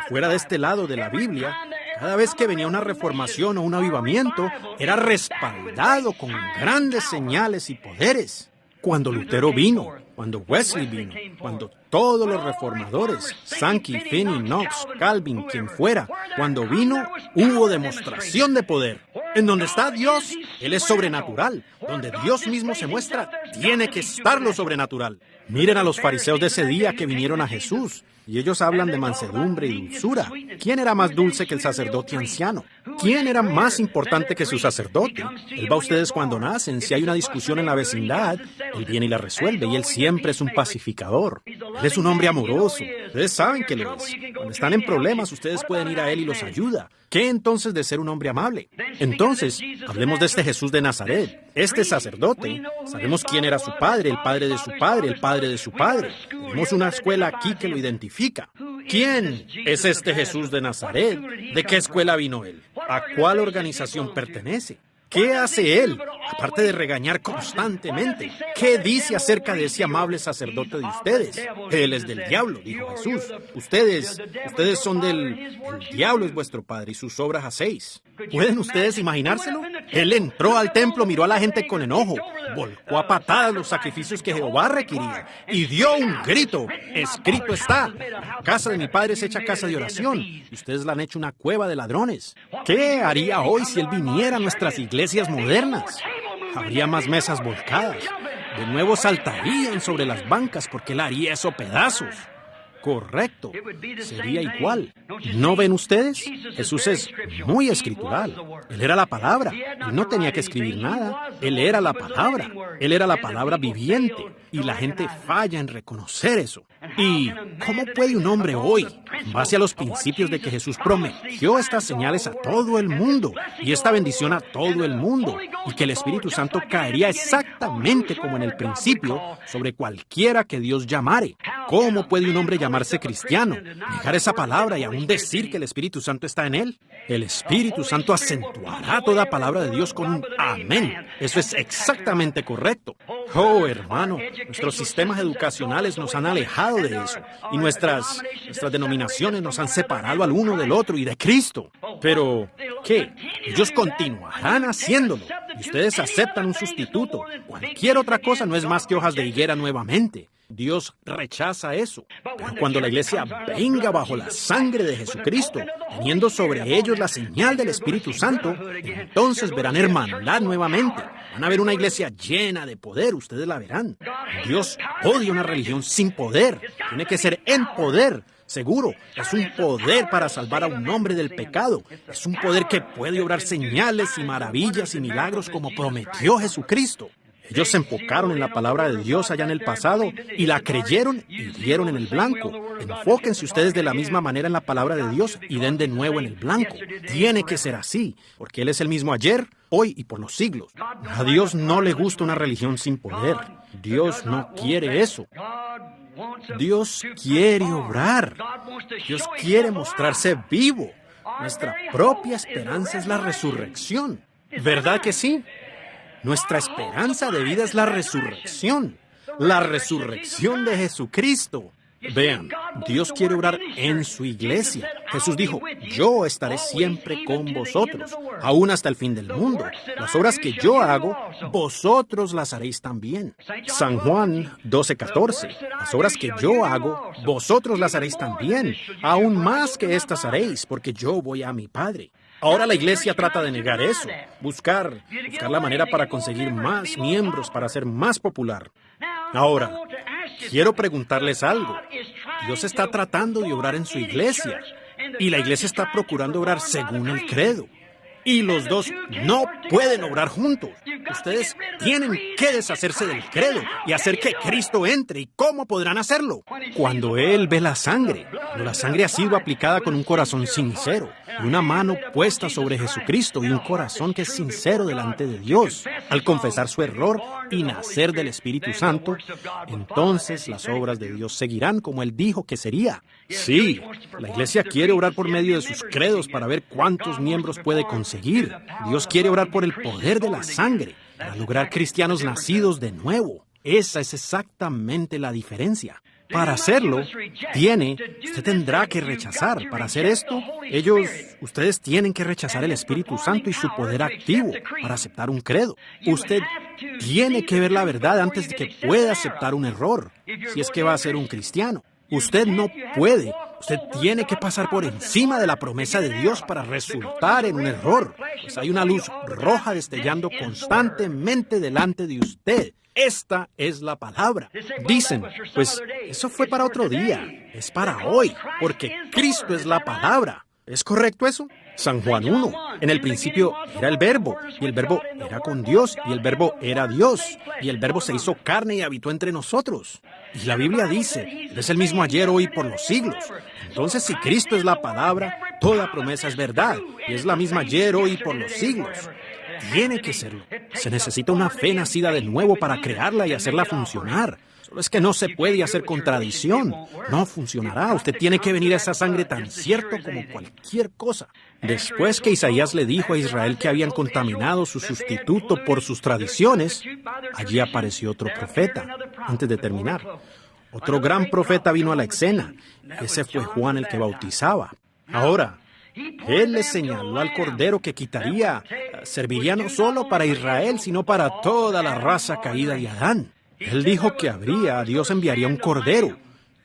fuera de este lado de la Biblia, cada vez que venía una reformación o un avivamiento, era respaldado con grandes señales y poderes. Cuando Lutero vino, cuando Wesley vino, cuando todos los reformadores, Sankey, Finney, Knox, Calvin, quien fuera, cuando vino, hubo demostración de poder. En donde está Dios, Él es sobrenatural. Donde Dios mismo se muestra, tiene que estar lo sobrenatural. Miren a los fariseos de ese día que vinieron a Jesús, y ellos hablan de mansedumbre y dulzura. ¿Quién era más dulce que el sacerdote anciano? ¿Quién era más importante que su sacerdote? Él va a ustedes cuando nacen. Si hay una discusión en la vecindad, Él viene y la resuelve, y Él siempre es un pacificador. Él es un hombre amoroso. Ustedes saben que lo es. Cuando están en problemas, ustedes pueden ir a Él y los ayuda. ¿Qué entonces de ser un hombre amable? Entonces, hablemos de este Jesús de Nazaret. Este sacerdote, sabemos quién era su padre, el padre de su padre, el padre de su padre. Tenemos una escuela aquí que lo identifica. ¿Quién es este Jesús de Nazaret? ¿De qué escuela vino Él? ¿A cuál organización pertenece? ¿Qué hace Él, aparte de regañar constantemente? ¿Qué dice acerca de ese amable sacerdote de ustedes? Él es del diablo, dijo Jesús. Ustedes son del diablo, es vuestro padre, y sus obras hacéis. ¿Pueden ustedes imaginárselo? Él entró al templo, miró a la gente con enojo, volcó a patadas los sacrificios que Jehová requería, y dio un grito. Escrito está: la casa de mi padre es hecha casa de oración, y ustedes la han hecho una cueva de ladrones. ¿Qué haría hoy si Él viniera a nuestras iglesias modernas? Habría más mesas volcadas. De nuevo saltarían sobre las bancas porque Él haría eso pedazos. Correcto. Sería igual. ¿No ven ustedes? Jesús es muy escritural. Él era la palabra. Él no tenía que escribir nada. Él era la palabra. Él era la palabra viviente. Y la gente falla en reconocer eso. ¿Y cómo puede un hombre hoy, en base a los principios de que Jesús prometió estas señales a todo el mundo y esta bendición a todo el mundo, y que el Espíritu Santo caería exactamente como en el principio sobre cualquiera que Dios llamare? ¿Cómo puede un hombre llamarse cristiano, negar esa palabra y aún decir que el Espíritu Santo está en él? El Espíritu Santo acentuará toda palabra de Dios con un amén. Eso es exactamente correcto. Oh, hermano, nuestros sistemas educacionales nos han alejado de eso, y nuestras denominaciones nos han separado al uno del otro y de Cristo. Pero, ¿qué? Ellos continuarán haciéndolo, y ustedes aceptan un sustituto. Cualquier otra cosa no es más que hojas de higuera nuevamente. Dios rechaza eso. Pero cuando la iglesia venga bajo la sangre de Jesucristo, teniendo sobre ellos la señal del Espíritu Santo, entonces verán hermandad nuevamente. Van a ver una iglesia llena de poder, ustedes la verán. Dios odia una religión sin poder. Tiene que ser en poder. Seguro, es un poder para salvar a un hombre del pecado. Es un poder que puede obrar señales y maravillas y milagros como prometió Jesucristo. Ellos se enfocaron en la palabra de Dios allá en el pasado y la creyeron y dieron en el blanco. Enfóquense ustedes de la misma manera en la palabra de Dios y den de nuevo en el blanco. Tiene que ser así, porque Él es el mismo ayer, hoy y por los siglos. A Dios no le gusta una religión sin poder. Dios no quiere eso. Dios quiere obrar. Dios quiere mostrarse vivo. Nuestra propia esperanza es la resurrección. ¿Verdad que sí? Nuestra esperanza de vida es la resurrección de Jesucristo. Vean, Dios quiere obrar en su iglesia. Jesús dijo: yo estaré siempre con vosotros, aún hasta el fin del mundo. Las obras que yo hago, vosotros las haréis también. San Juan 12:14. Las obras que yo hago, vosotros las haréis también, aún más que estas haréis, porque yo voy a mi Padre. Ahora la iglesia trata de negar eso, buscar la manera para conseguir más miembros, para ser más popular. Ahora, quiero preguntarles algo. Dios está tratando de obrar en su iglesia, y la iglesia está procurando obrar según el credo. Y los dos no pueden obrar juntos. Ustedes tienen que deshacerse del credo y hacer que Cristo entre. ¿Y cómo podrán hacerlo? Cuando Él ve la sangre, cuando la sangre ha sido aplicada con un corazón sincero, y una mano puesta sobre Jesucristo y un corazón que es sincero delante de Dios, al confesar su error y nacer del Espíritu Santo, entonces las obras de Dios seguirán como Él dijo que sería. Sí, la iglesia quiere orar por medio de sus credos para ver cuántos miembros puede conseguir. Dios quiere orar por el poder de la sangre para lograr cristianos nacidos de nuevo. Esa es exactamente la diferencia. Para hacerlo, usted tendrá que rechazar. Para hacer esto, ustedes tienen que rechazar el Espíritu Santo y su poder activo para aceptar un credo. Usted tiene que ver la verdad antes de que pueda aceptar un error, si es que va a ser un cristiano. Usted no puede. Usted tiene que pasar por encima de la promesa de Dios para resultar en un error. Pues hay una luz roja destellando constantemente delante de usted. Esta es la palabra. Dicen, pues eso fue para otro día. Es para hoy, porque Cristo es la palabra. ¿Es correcto eso? San Juan 1. En el principio era el Verbo, y el Verbo era con Dios, y el Verbo era Dios, y el Verbo se hizo carne y habitó entre nosotros. Y la Biblia dice, Él es el mismo ayer, hoy y por los siglos. Entonces, si Cristo es la palabra, toda promesa es verdad, y es la misma ayer, hoy y por los siglos. Tiene que serlo. Se necesita una fe nacida de nuevo para crearla y hacerla funcionar. Solo es que no se puede hacer contradicción. No funcionará. Usted tiene que venir a esa sangre tan cierto como cualquier cosa. Después que Isaías le dijo a Israel que habían contaminado su sustituto por sus tradiciones, allí apareció otro profeta. Antes de terminar, otro gran profeta vino a la escena. Ese fue Juan el que bautizaba. Ahora, Él le señaló al Cordero que serviría no solo para Israel, sino para toda la raza caída de Adán. Él dijo que Dios enviaría un Cordero,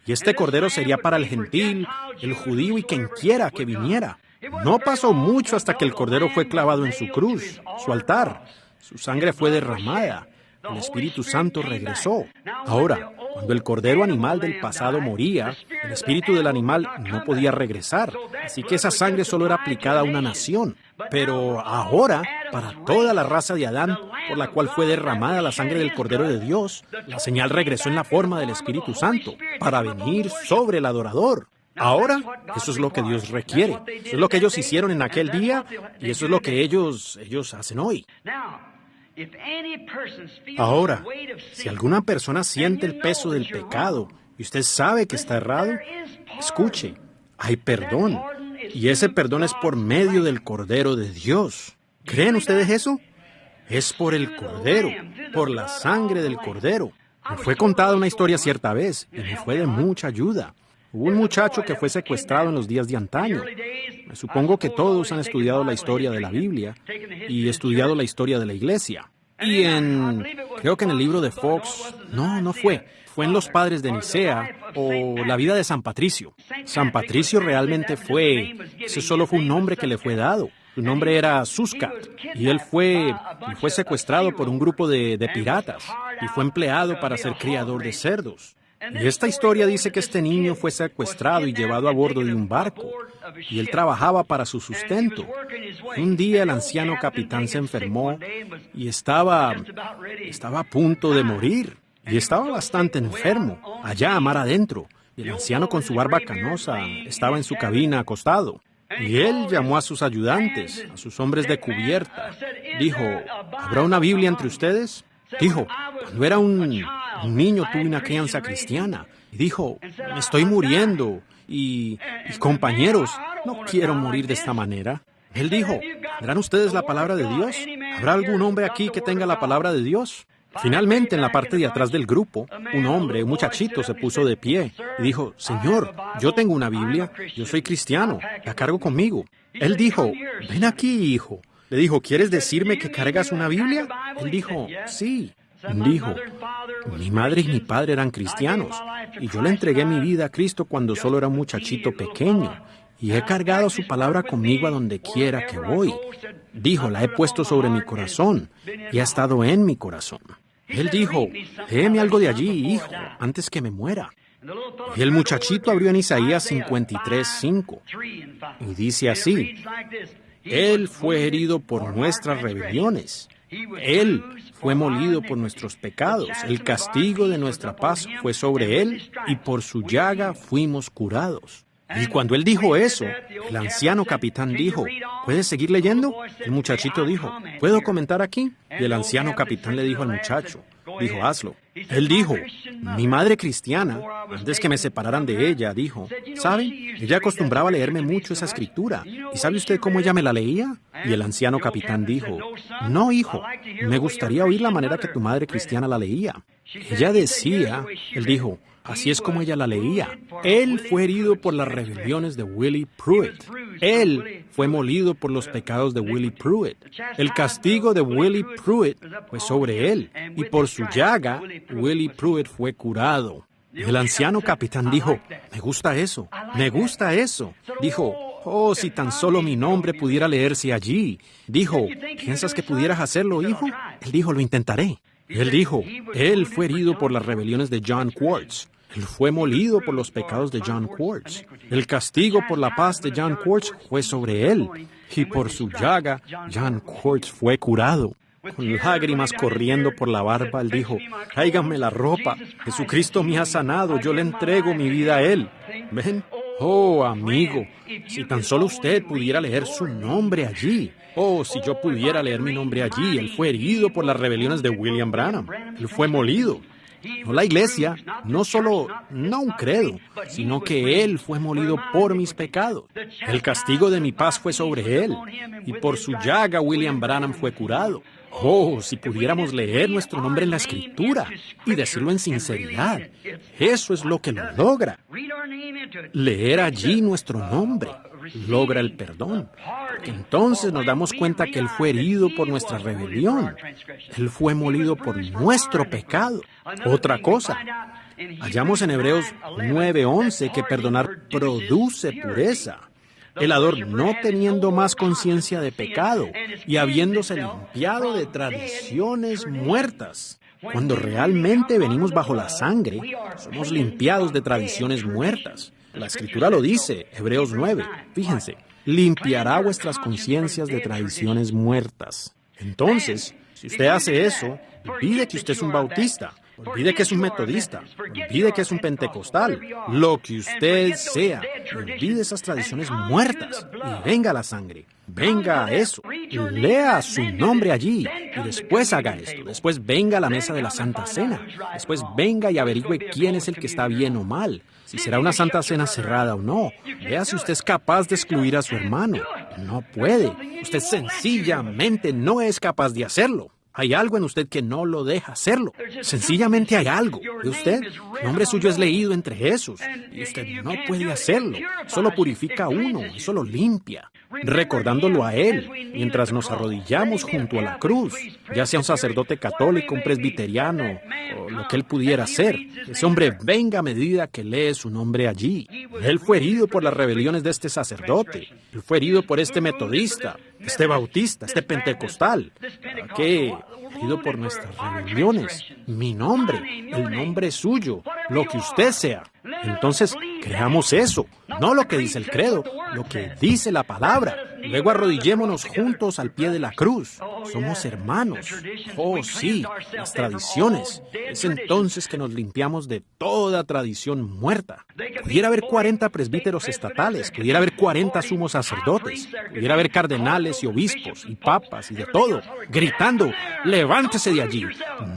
y este Cordero sería para el gentil, el judío y quien quiera que viniera. No pasó mucho hasta que el Cordero fue clavado en su cruz, su altar. Su sangre fue derramada. El Espíritu Santo regresó. Ahora, cuando el cordero animal del pasado moría, el espíritu del animal no podía regresar. Así que esa sangre solo era aplicada a una nación. Pero ahora, para toda la raza de Adán, por la cual fue derramada la sangre del Cordero de Dios, la señal regresó en la forma del Espíritu Santo, para venir sobre el adorador. Ahora, eso es lo que Dios requiere. Eso es lo que ellos hicieron en aquel día, y eso es lo que ellos hacen hoy. Ahora, si alguna persona siente el peso del pecado y usted sabe que está errado, escuche, hay perdón. Y ese perdón es por medio del Cordero de Dios. ¿Creen ustedes eso? Es por el Cordero, por la sangre del Cordero. Me fue contada una historia cierta vez y me fue de mucha ayuda. Hubo un muchacho que fue secuestrado en los días de antaño. Me supongo que todos han estudiado la historia de la Biblia y estudiado la historia de la iglesia. Y creo que en el libro de Fox, no fue en Los Padres de Nicea o la vida de San Patricio. San Patricio realmente ese solo fue un nombre que le fue dado. Su nombre era Suscat, y él fue secuestrado por un grupo de piratas y fue empleado para ser criador de cerdos. Y esta historia dice que este niño fue secuestrado y llevado a bordo de un barco, y él trabajaba para su sustento. Un día el anciano capitán se enfermó y estaba a punto de morir, y estaba bastante enfermo, allá mar adentro, y el anciano con su barba canosa estaba en su cabina acostado. Y él llamó a sus ayudantes, a sus hombres de cubierta. Dijo, ¿habrá una Biblia entre ustedes? Dijo, cuando era un niño tuve una crianza cristiana. Y dijo, me estoy muriendo. Y compañeros, no quiero morir de esta manera. Él dijo, ¿tendrán ustedes la palabra de Dios? ¿Habrá algún hombre aquí que tenga la palabra de Dios? Finalmente, en la parte de atrás del grupo, un muchachito, se puso de pie y dijo, Señor, yo tengo una Biblia, yo soy cristiano, la cargo conmigo. Él dijo, ven aquí, hijo. Le dijo, ¿quieres decirme que cargas una Biblia? Él dijo, sí. Dijo, mi madre y mi padre eran cristianos, y yo le entregué mi vida a Cristo cuando solo era un muchachito pequeño, y he cargado su palabra conmigo a donde quiera que voy. Dijo, la he puesto sobre mi corazón, y ha estado en mi corazón. Él dijo, léeme algo de allí, hijo, antes que me muera. Y el muchachito abrió en Isaías 53:5, y dice así, Él fue herido por nuestras rebeliones. Él fue molido por nuestros pecados. El castigo de nuestra paz fue sobre Él, y por su llaga fuimos curados. Y cuando él dijo eso, el anciano capitán dijo, ¿puedes seguir leyendo? El muchachito dijo, ¿puedo comentar aquí? Y el anciano capitán le dijo al muchacho, dijo, hazlo. Él dijo, mi madre cristiana, antes que me separaran de ella, dijo, ¿sabe? Ella acostumbraba a leerme mucho esa escritura. ¿Y sabe usted cómo ella me la leía? Y el anciano capitán dijo, no, hijo, me gustaría oír la manera que tu madre cristiana la leía. Ella decía, él dijo, Así es como ella la leía. Él fue herido por las rebeliones de Willie Pruitt. Él fue molido por los pecados de Willie Pruitt. El castigo de Willie Pruitt fue sobre él, y por su llaga, Willie Pruitt fue curado. El anciano capitán dijo, me gusta eso, me gusta eso. Dijo, oh, si tan solo mi nombre pudiera leerse allí. Dijo, ¿piensas que pudieras hacerlo, hijo? Él dijo, lo intentaré. Él dijo, él fue herido por las rebeliones de John Quartz. Él fue molido por los pecados de John Quartz. El castigo por la paz de John Quartz fue sobre él, y por su llaga, John Quartz fue curado. Con lágrimas corriendo por la barba, él dijo, tráiganme la ropa. Jesucristo me ha sanado, yo le entrego mi vida a él. ¿Ven? Oh, amigo, si tan solo usted pudiera leer su nombre allí. Oh, si yo pudiera leer mi nombre allí. Él fue herido por las rebeliones de William Branham. Él fue molido. No la iglesia, no solo, no un credo, sino que Él fue molido por mis pecados. El castigo de mi paz fue sobre Él, y por su llaga William Branham fue curado. Oh, si pudiéramos leer nuestro nombre en la Escritura y decirlo en sinceridad, eso es lo que lo logra. Leer allí nuestro nombre logra el perdón. Porque entonces nos damos cuenta que Él fue herido por nuestra rebelión. Él fue molido por nuestro pecado. Otra cosa, hallamos en Hebreos 9:11 que perdonar produce pureza. El ador no teniendo más conciencia de pecado y habiéndose limpiado de tradiciones muertas. Cuando realmente venimos bajo la sangre, somos limpiados de tradiciones muertas. La Escritura lo dice, Hebreos 9. Fíjense, limpiará vuestras conciencias de tradiciones muertas. Entonces, si usted hace eso, olvide que usted es un bautista. Olvide que es un metodista, olvide que es un pentecostal, lo que usted sea, olvide esas tradiciones muertas y venga a la sangre, venga a eso, lea su nombre allí y después haga esto, después venga a la mesa de la Santa Cena, después venga y averigüe quién es el que está bien o mal, si será una Santa Cena cerrada o no, vea si usted es capaz de excluir a su hermano, no puede, usted sencillamente no es capaz de hacerlo. Hay algo en usted que no lo deja hacerlo. Sencillamente hay algo. ¿Y usted? El nombre suyo es leído entre esos. Y usted no puede hacerlo. Solo purifica a uno. Eso lo limpia. Recordándolo a Él mientras nos arrodillamos junto a la cruz. Ya sea un sacerdote católico, un presbiteriano, o lo que Él pudiera ser. Ese hombre venga a medida que lee su nombre allí. Él fue herido por las rebeliones de este sacerdote. Él fue herido por este metodista, este bautista, este pentecostal. ¿Qué? Herido por nuestras rebeliones. Mi nombre, el nombre suyo, lo que usted sea. Entonces, creamos eso, no lo que dice el credo, lo que dice la palabra. Luego arrodillémonos juntos al pie de la cruz. Somos hermanos. Oh, sí, las tradiciones. Es entonces que nos limpiamos de toda tradición muerta. Pudiera haber 40 presbíteros estatales, pudiera haber 40 sumos sacerdotes, pudiera haber cardenales y obispos y papas y de todo, gritando, levántese de allí,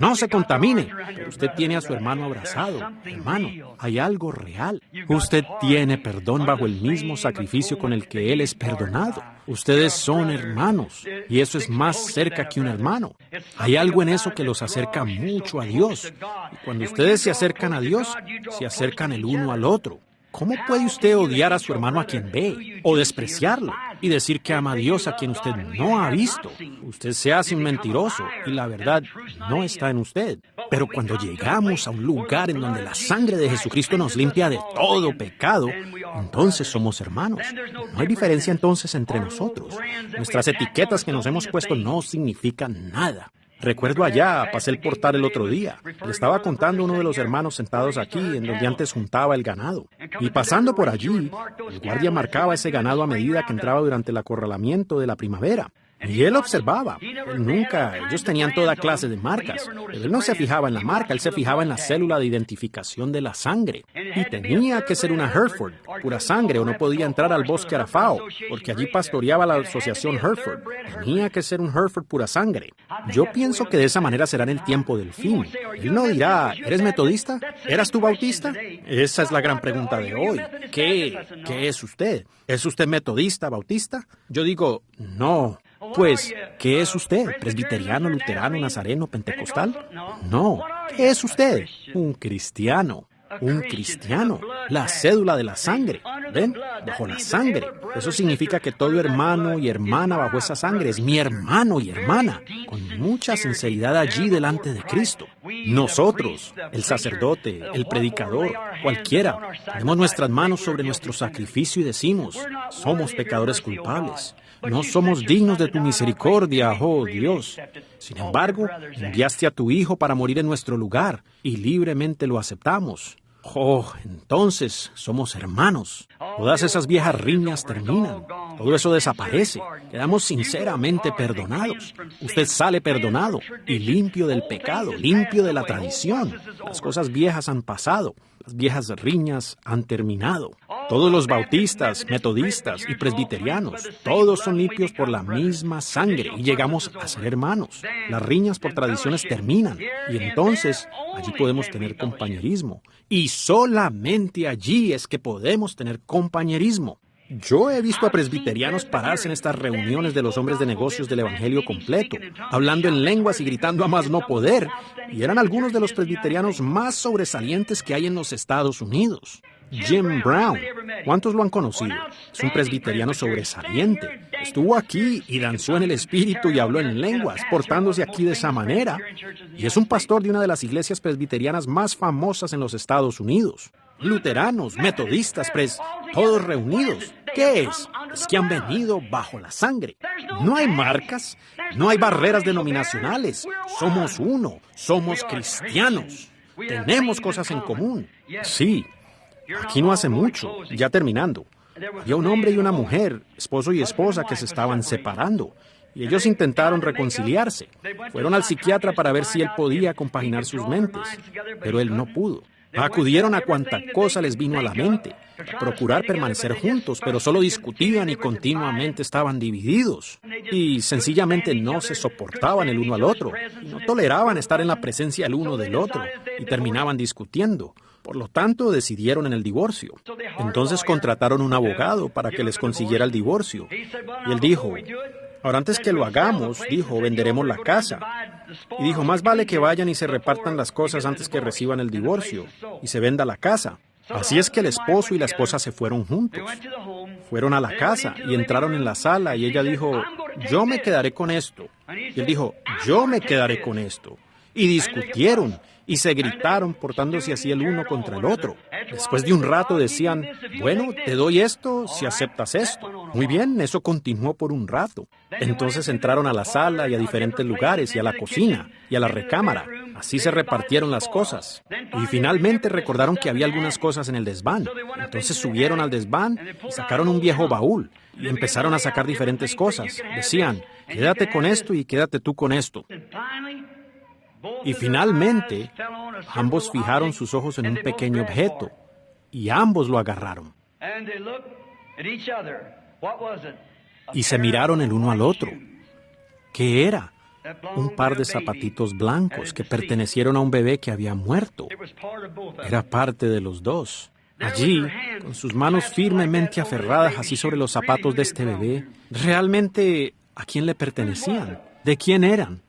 no se contamine. Pero usted tiene a su hermano abrazado. Hermano, hay algo real. Usted tiene perdón bajo el mismo sacrificio con el que Él es perdonado. Ustedes son hermanos, y eso es más cerca que un hermano. Hay algo en eso que los acerca mucho a Dios. Y cuando ustedes se acercan a Dios, se acercan el uno al otro. ¿Cómo puede usted odiar a su hermano a quien ve, o despreciarlo, y decir que ama a Dios a quien usted no ha visto? Usted se hace un mentiroso, y la verdad no está en usted. Pero cuando llegamos a un lugar en donde la sangre de Jesucristo nos limpia de todo pecado, entonces somos hermanos. No hay diferencia entonces entre nosotros. Nuestras etiquetas que nos hemos puesto no significan nada. Recuerdo allá, pasé el portal el otro día. Le estaba contando a uno de los hermanos sentados aquí, en donde antes juntaba el ganado. Y pasando por allí, el guardia marcaba ese ganado a medida que entraba durante el acorralamiento de la primavera. Y él observaba. Ellos tenían toda clase de marcas. Pero él no se fijaba en la marca, él se fijaba en la célula de identificación de la sangre. Y tenía que ser una Hereford, pura sangre, o no podía entrar al bosque Arafao, porque allí pastoreaba la asociación Hereford. Tenía que ser un Hereford pura sangre. Yo pienso que de esa manera será en el tiempo del fin. Él no dirá, ¿eres metodista? ¿Eras tú bautista? Esa es la gran pregunta de hoy. ¿Qué es usted? ¿Es usted metodista, bautista? Yo digo, no. Pues, ¿qué es usted? ¿Presbiteriano, luterano, nazareno, pentecostal? No. ¿Qué es usted? Un cristiano. Un cristiano, la cédula de la sangre. ¿Ven? Bajo la sangre. Eso significa que todo hermano y hermana bajo esa sangre es mi hermano y hermana, con mucha sinceridad allí delante de Cristo. Nosotros, el sacerdote, el predicador, cualquiera, ponemos nuestras manos sobre nuestro sacrificio y decimos, somos pecadores culpables. No somos dignos de tu misericordia, oh Dios. Sin embargo, enviaste a tu Hijo para morir en nuestro lugar y libremente lo aceptamos. Oh, entonces somos hermanos. Todas esas viejas riñas terminan. Todo eso desaparece. Quedamos sinceramente perdonados. Usted sale perdonado y limpio del pecado, limpio de la tradición. Las cosas viejas han pasado. Las viejas riñas han terminado. Todos los bautistas, metodistas y presbiterianos, todos son limpios por la misma sangre y llegamos a ser hermanos. Las riñas por tradiciones terminan y entonces allí podemos tener compañerismo. Y solamente allí es que podemos tener compañerismo. Yo he visto a presbiterianos pararse en estas reuniones de los hombres de negocios del Evangelio completo, hablando en lenguas y gritando a más no poder, y eran algunos de los presbiterianos más sobresalientes que hay en los Estados Unidos. Jim Brown, ¿cuántos lo han conocido? Es un presbiteriano sobresaliente. Estuvo aquí y danzó en el Espíritu y habló en lenguas, portándose aquí de esa manera. Y es un pastor de una de las iglesias presbiterianas más famosas en los Estados Unidos. Luteranos, metodistas, todos reunidos. ¿Qué es? Es que han venido bajo la sangre. No hay marcas, no hay barreras denominacionales. Somos uno, somos cristianos. Tenemos cosas en común. Sí. Aquí no hace mucho, ya terminando, había un hombre y una mujer, esposo y esposa, que se estaban separando, y ellos intentaron reconciliarse. Fueron al psiquiatra para ver si él podía compaginar sus mentes, pero él no pudo. Acudieron a cuanta cosa les vino a la mente, a procurar permanecer juntos, pero solo discutían y continuamente estaban divididos. Y sencillamente no se soportaban el uno al otro, y no toleraban estar en la presencia el uno del otro, y terminaban discutiendo. Por lo tanto, decidieron en el divorcio. Entonces contrataron un abogado para que les consiguiera el divorcio. Y él dijo, ahora antes que lo hagamos, dijo, venderemos la casa. Y dijo, más vale que vayan y se repartan las cosas antes que reciban el divorcio y se venda la casa. Así es que el esposo y la esposa se fueron juntos. Fueron a la casa y entraron en la sala y ella dijo, yo me quedaré con esto. Y él dijo, yo me quedaré con esto. Y discutieron y se gritaron portándose así el uno contra el otro. Después de un rato decían, bueno, te doy esto si aceptas esto. Muy bien, eso continuó por un rato. Entonces entraron a la sala y a diferentes lugares y a la cocina y a la recámara. Así se repartieron las cosas. Y finalmente recordaron que había algunas cosas en el desván. Entonces subieron al desván y sacaron un viejo baúl y empezaron a sacar diferentes cosas. Decían, quédate con esto y quédate tú con esto. Y finalmente, ambos fijaron sus ojos en un pequeño objeto y ambos lo agarraron. Y se miraron el uno al otro. ¿Qué era? Un par de zapatitos blancos que pertenecieron a un bebé que había muerto. Era parte de los dos. Allí, con sus manos firmemente aferradas así sobre los zapatos de este bebé, realmente, ¿a quién le pertenecían? ¿De quién eran?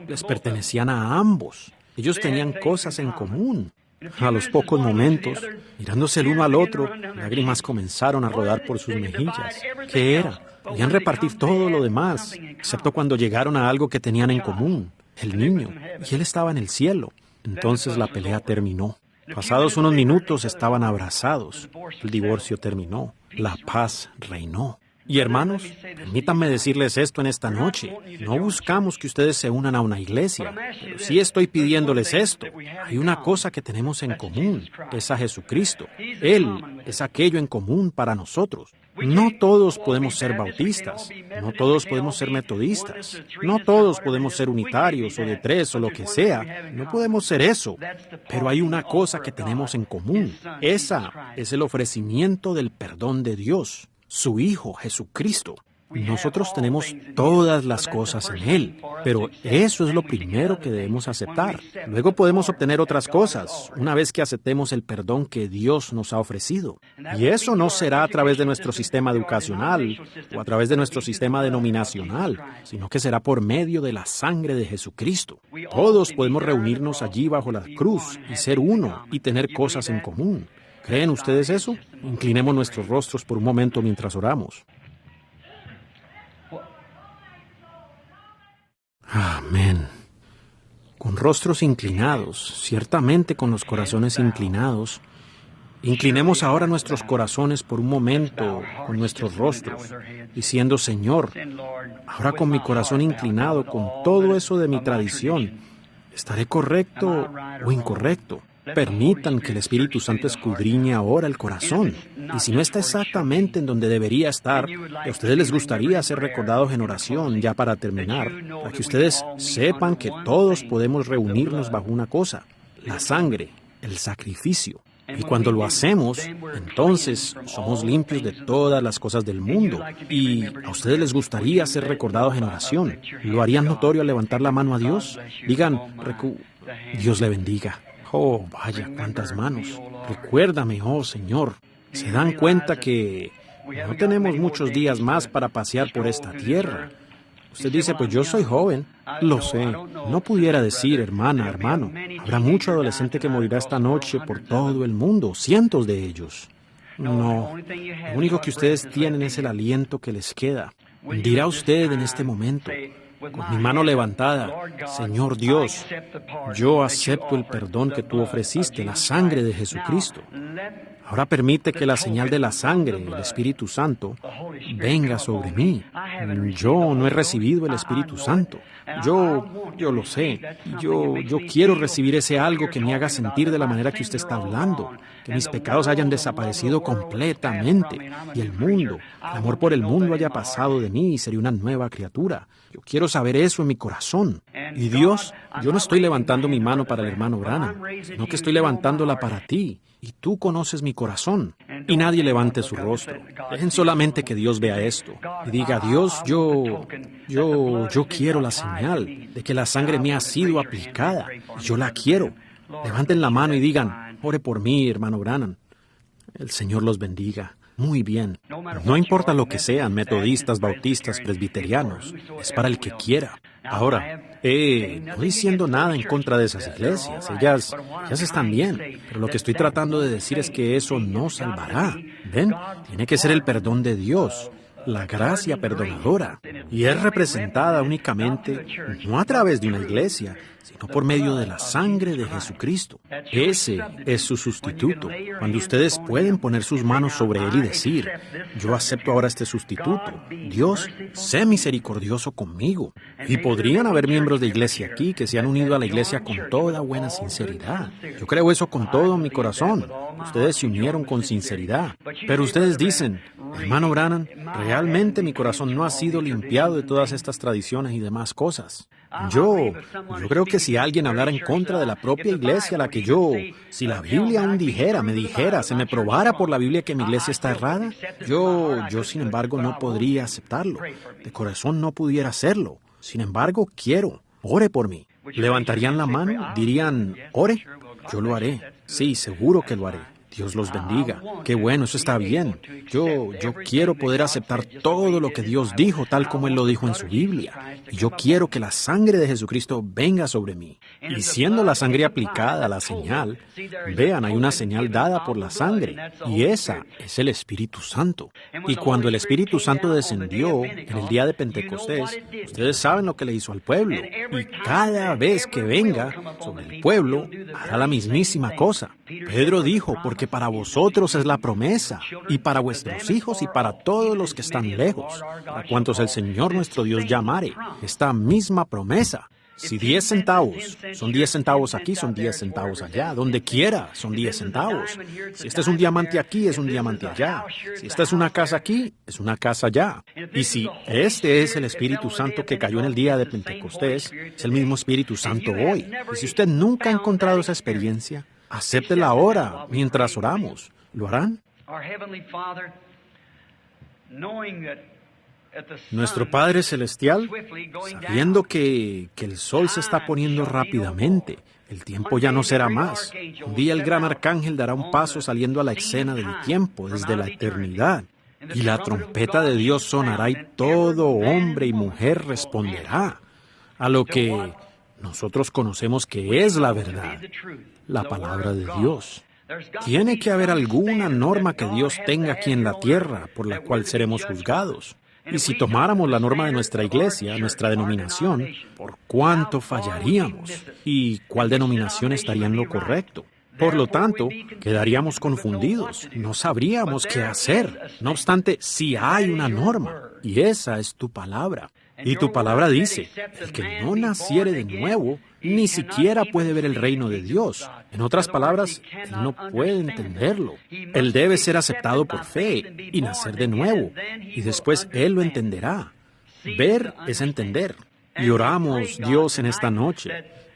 Les pertenecían a ambos. Ellos tenían cosas en común. A los pocos momentos, mirándose el uno al otro, lágrimas comenzaron a rodar por sus mejillas. ¿Qué era? Podían repartir todo lo demás, excepto cuando llegaron a algo que tenían en común, el niño, y él estaba en el cielo. Entonces la pelea terminó. Pasados unos minutos estaban abrazados. El divorcio terminó. La paz reinó. Y hermanos, permítanme decirles esto en esta noche. No buscamos que ustedes se unan a una iglesia, pero sí estoy pidiéndoles esto. Hay una cosa que tenemos en común, es a Jesucristo. Él es aquello en común para nosotros. No todos podemos ser bautistas, no todos podemos ser metodistas, no todos podemos ser unitarios o de tres o lo que sea, no podemos ser eso, pero hay una cosa que tenemos en común. Esa es el ofrecimiento del perdón de Dios. Su Hijo, Jesucristo. Nosotros tenemos todas las cosas en Él, pero eso es lo primero que debemos aceptar. Luego podemos obtener otras cosas, una vez que aceptemos el perdón que Dios nos ha ofrecido. Y eso no será a través de nuestro sistema educacional o a través de nuestro sistema denominacional, sino que será por medio de la sangre de Jesucristo. Todos podemos reunirnos allí bajo la cruz y ser uno y tener cosas en común. ¿Creen ustedes eso? Inclinemos nuestros rostros por un momento mientras oramos. Amén. Con rostros inclinados, ciertamente con los corazones inclinados, inclinemos ahora nuestros corazones por un momento con nuestros rostros, diciendo: Señor, ahora con mi corazón inclinado, con todo eso de mi tradición, ¿estaré correcto o incorrecto? Permitan que el Espíritu Santo escudriñe ahora el corazón. Y si no está exactamente en donde debería estar, a ustedes les gustaría ser recordados en oración, ya para terminar, para que ustedes sepan que todos podemos reunirnos bajo una cosa: la sangre, el sacrificio. Y cuando lo hacemos, entonces somos limpios de todas las cosas del mundo. Y a ustedes les gustaría ser recordados en oración. ¿Lo harían notorio al levantar la mano a Dios? Digan: Dios le bendiga. Oh, vaya, cuántas manos. Recuérdame, oh Señor. ¿Se dan cuenta que no tenemos muchos días más para pasear por esta tierra? Usted dice: pues yo soy joven. Lo sé. No pudiera decir: hermana, hermano. Habrá mucho adolescente que morirá esta noche por todo el mundo, cientos de ellos. No, lo único que ustedes tienen es el aliento que les queda. Dirá usted en este momento, con mi mano levantada: Señor Dios, yo acepto el perdón que tú ofreciste, la sangre de Jesucristo. Ahora permite que la señal de la sangre, el Espíritu Santo, venga sobre mí. Yo no he recibido el Espíritu Santo. Yo lo sé. Yo quiero recibir ese algo que me haga sentir de la manera que usted está hablando. Que mis pecados hayan desaparecido completamente. Y el mundo, el amor por el mundo haya pasado de mí y seré una nueva criatura. Yo quiero saber eso en mi corazón. Y Dios, yo no estoy levantando mi mano para el hermano Branham, sino que estoy levantándola para ti. Y tú conoces mi corazón. Y nadie levante su rostro. Dejen solamente que Dios vea esto. Y diga: Dios, yo quiero la señal de que la sangre me ha sido aplicada. Y yo la quiero. Levanten la mano y digan: ore por mí, hermano Branham. El Señor los bendiga. Muy bien. No importa lo que sean, metodistas, bautistas, presbiterianos. Es para el que quiera. Ahora, no diciendo nada en contra de esas iglesias. Ellas están bien. Pero lo que estoy tratando de decir es que eso no salvará. ¿Ven? Tiene que ser el perdón de Dios, la gracia perdonadora. Y es representada únicamente no a través de una iglesia, sino por medio de la sangre de Jesucristo. Ese es su sustituto. Cuando ustedes pueden poner sus manos sobre él y decir: yo acepto ahora este sustituto. Dios, sé misericordioso conmigo. Y podrían haber miembros de iglesia aquí que se han unido a la iglesia con toda buena sinceridad. Yo creo eso con todo mi corazón. Ustedes se unieron con sinceridad. Pero ustedes dicen: hermano Branham, realmente mi corazón no ha sido limpiado de todas estas tradiciones y demás cosas. Yo creo que si alguien hablara en contra de la propia iglesia a la que si la Biblia aún me dijera, se me probara por la Biblia que mi iglesia está errada, yo sin embargo no podría aceptarlo. De corazón no pudiera hacerlo. Sin embargo, quiero. Ore por mí. ¿Levantarían la mano? ¿Dirían: ore? Yo lo haré. Sí, seguro que lo haré. Dios los bendiga. Qué bueno, eso está bien. Yo quiero poder aceptar todo lo que Dios dijo, tal como Él lo dijo en su Biblia. Y yo quiero que la sangre de Jesucristo venga sobre mí. Y siendo la sangre aplicada a la señal, vean, hay una señal dada por la sangre, y esa es el Espíritu Santo. Y cuando el Espíritu Santo descendió en el día de Pentecostés, ustedes saben lo que le hizo al pueblo. Y cada vez que venga sobre el pueblo, hará la mismísima cosa. Pedro dijo: porque para vosotros es la promesa, y para vuestros hijos y para todos los que están lejos, para cuantos el Señor nuestro Dios llamare, esta misma promesa. Si 10 centavos, son 10 centavos aquí, son 10 centavos allá. Donde quiera, son 10 centavos. Si este es un diamante aquí, es un diamante allá. Si esta es una casa aquí, es una casa allá. Y si este es el Espíritu Santo que cayó en el día de Pentecostés, es el mismo Espíritu Santo hoy. Y si usted nunca ha encontrado esa experiencia, acéptela ahora, mientras oramos. ¿Lo harán? Nuestro Padre Celestial, sabiendo que el sol se está poniendo rápidamente, el tiempo ya no será más. Un día el gran arcángel dará un paso saliendo a la escena del tiempo, desde la eternidad. Y la trompeta de Dios sonará y todo hombre y mujer responderá a lo que nosotros conocemos que es la verdad, la palabra de Dios. Tiene que haber alguna norma que Dios tenga aquí en la tierra por la cual seremos juzgados. Y si tomáramos la norma de nuestra iglesia, nuestra denominación, ¿por cuánto fallaríamos? ¿Y cuál denominación estaría en lo correcto? Por lo tanto, quedaríamos confundidos, no sabríamos qué hacer. No obstante, si hay una norma, y esa es tu palabra. Y tu palabra dice, el que no naciere de nuevo, ni siquiera puede ver el reino de Dios. En otras palabras, él no puede entenderlo. Él debe ser aceptado por fe y nacer de nuevo, y después él lo entenderá. Ver es entender. Y oramos, Dios, en esta noche,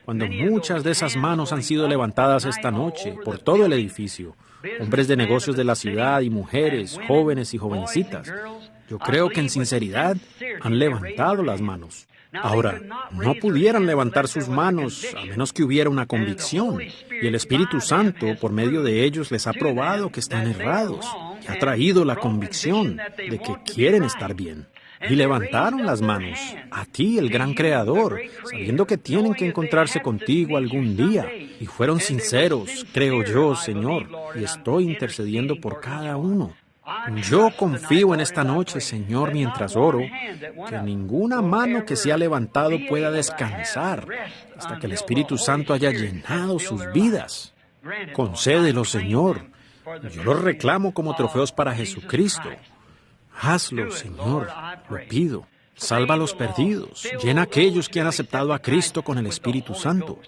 cuando muchas de esas manos han sido levantadas esta noche por todo el edificio, hombres de negocios de la ciudad y mujeres, jóvenes y jovencitas. Yo creo que en sinceridad han levantado las manos. Ahora, no pudieran levantar sus manos a menos que hubiera una convicción. Y el Espíritu Santo, por medio de ellos, les ha probado que están errados y ha traído la convicción de que quieren estar bien. Y levantaron las manos a ti, el gran Creador, sabiendo que tienen que encontrarse contigo algún día. Y fueron sinceros, creo yo, Señor, y estoy intercediendo por cada uno. Yo confío en esta noche, Señor, mientras oro, que ninguna mano que se ha levantado pueda descansar hasta que el Espíritu Santo haya llenado sus vidas. Concédelo, Señor. Yo los reclamo como trofeos para Jesucristo. Hazlo, Señor, lo pido. Salva a los perdidos. Llena a aquellos que han aceptado a Cristo con el Espíritu Santo.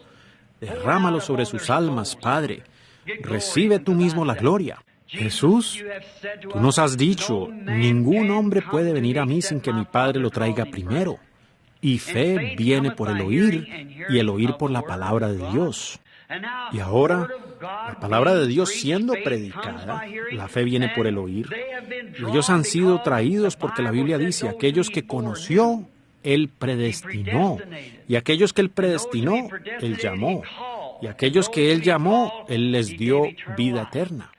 Derrámalo sobre sus almas, Padre. Recibe tú mismo la gloria. Jesús, tú nos has dicho, ningún hombre puede venir a mí sin que mi Padre lo traiga primero. Y fe viene por el oír, y el oír por la palabra de Dios. Y ahora, la palabra de Dios siendo predicada, la fe viene por el oír. Y ellos han sido traídos porque la Biblia dice, aquellos que conoció, Él predestinó. Y aquellos que Él predestinó, Él llamó. Y aquellos que Él llamó, Él les dio vida eterna.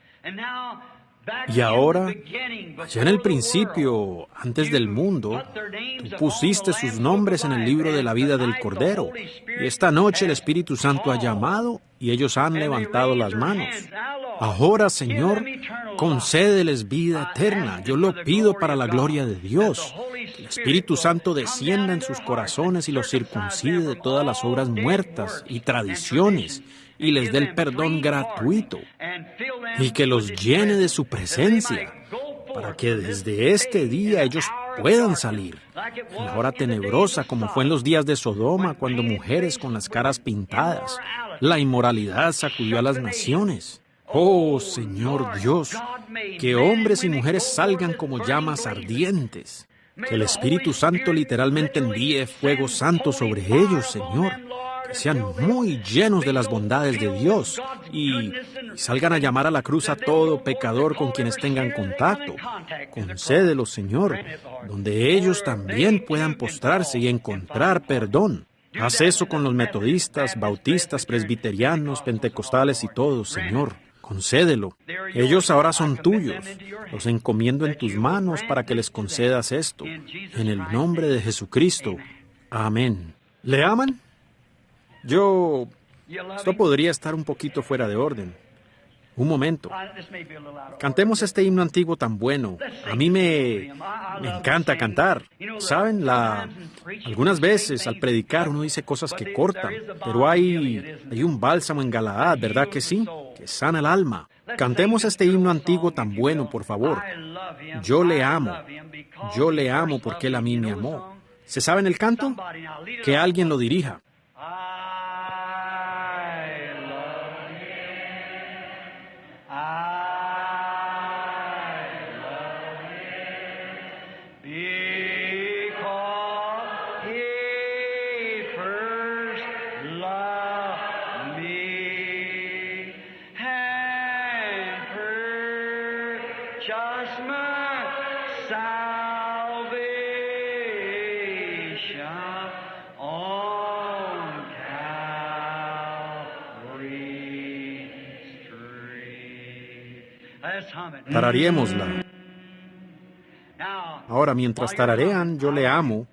Y ahora, allá en el principio, antes del mundo, tú pusiste sus nombres en el libro de la vida del Cordero. Y esta noche el Espíritu Santo ha llamado y ellos han levantado las manos. Ahora, Señor, concédeles vida eterna. Yo lo pido para la gloria de Dios. Que el Espíritu Santo descienda en sus corazones y los circuncide de todas las obras muertas y tradiciones, y les dé el perdón gratuito, y que los llene de su presencia, para que desde este día ellos puedan salir. En la hora tenebrosa, como fue en los días de Sodoma, cuando mujeres con las caras pintadas, la inmoralidad sacudió a las naciones. Oh, Señor Dios, que hombres y mujeres salgan como llamas ardientes. Que el Espíritu Santo literalmente envíe fuego santo sobre ellos, Señor. Que sean muy llenos de las bondades de Dios y salgan a llamar a la cruz a todo pecador con quienes tengan contacto. Concédelo, Señor, donde ellos también puedan postrarse y encontrar perdón. Haz eso con los metodistas, bautistas, presbiterianos, pentecostales y todos, Señor. Concédelo. Ellos ahora son tuyos. Los encomiendo en tus manos para que les concedas esto. En el nombre de Jesucristo. Amén. ¿Le aman? Esto podría estar un poquito fuera de orden. Un momento. Cantemos este himno antiguo tan bueno. A mí me encanta cantar. ¿Saben? Algunas veces al predicar uno dice cosas que cortan, pero hay un bálsamo en Galaad, ¿verdad que sí? Que sana el alma. Cantemos este himno antiguo tan bueno, por favor. Yo le amo porque Él a mí me amó. ¿Se saben el canto? Que alguien lo dirija.
Just my salvation.
Tarareémosla. Ahora, mientras tararean, yo le amo.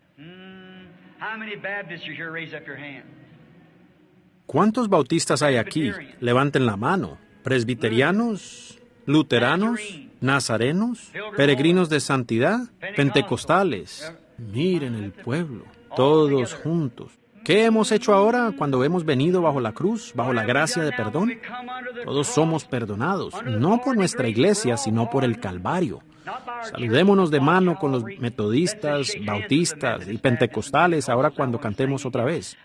¿Cuántos bautistas hay aquí? Levanten la mano. ¿Presbiterianos? ¿Luteranos? ¿Nazarenos? ¿Peregrinos de santidad? ¿Pentecostales? Miren el pueblo, todos juntos. ¿Qué hemos hecho ahora cuando hemos venido bajo la cruz, bajo la gracia de perdón? Todos somos perdonados, no por nuestra iglesia, sino por el Calvario. Saludémonos de mano con los metodistas, bautistas y pentecostales ahora cuando cantemos otra vez.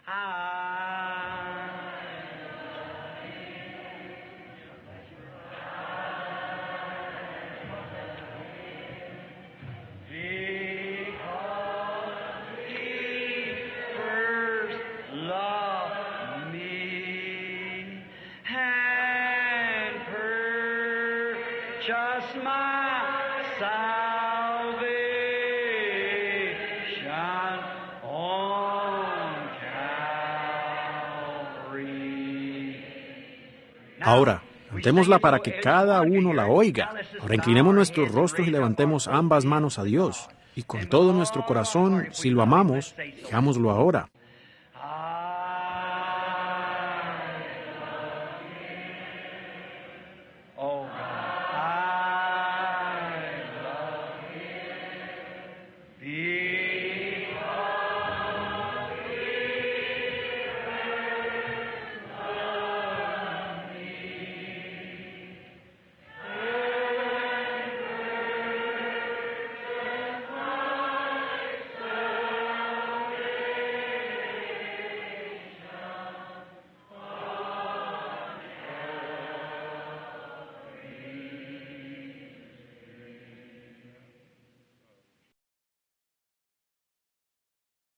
Just my salvation on Calvary.
Ahora, cantémosla para que cada uno la oiga. Ahora inclinemos nuestros rostros y levantemos ambas manos a Dios. Y con todo nuestro corazón, si lo amamos, digámoslo ahora.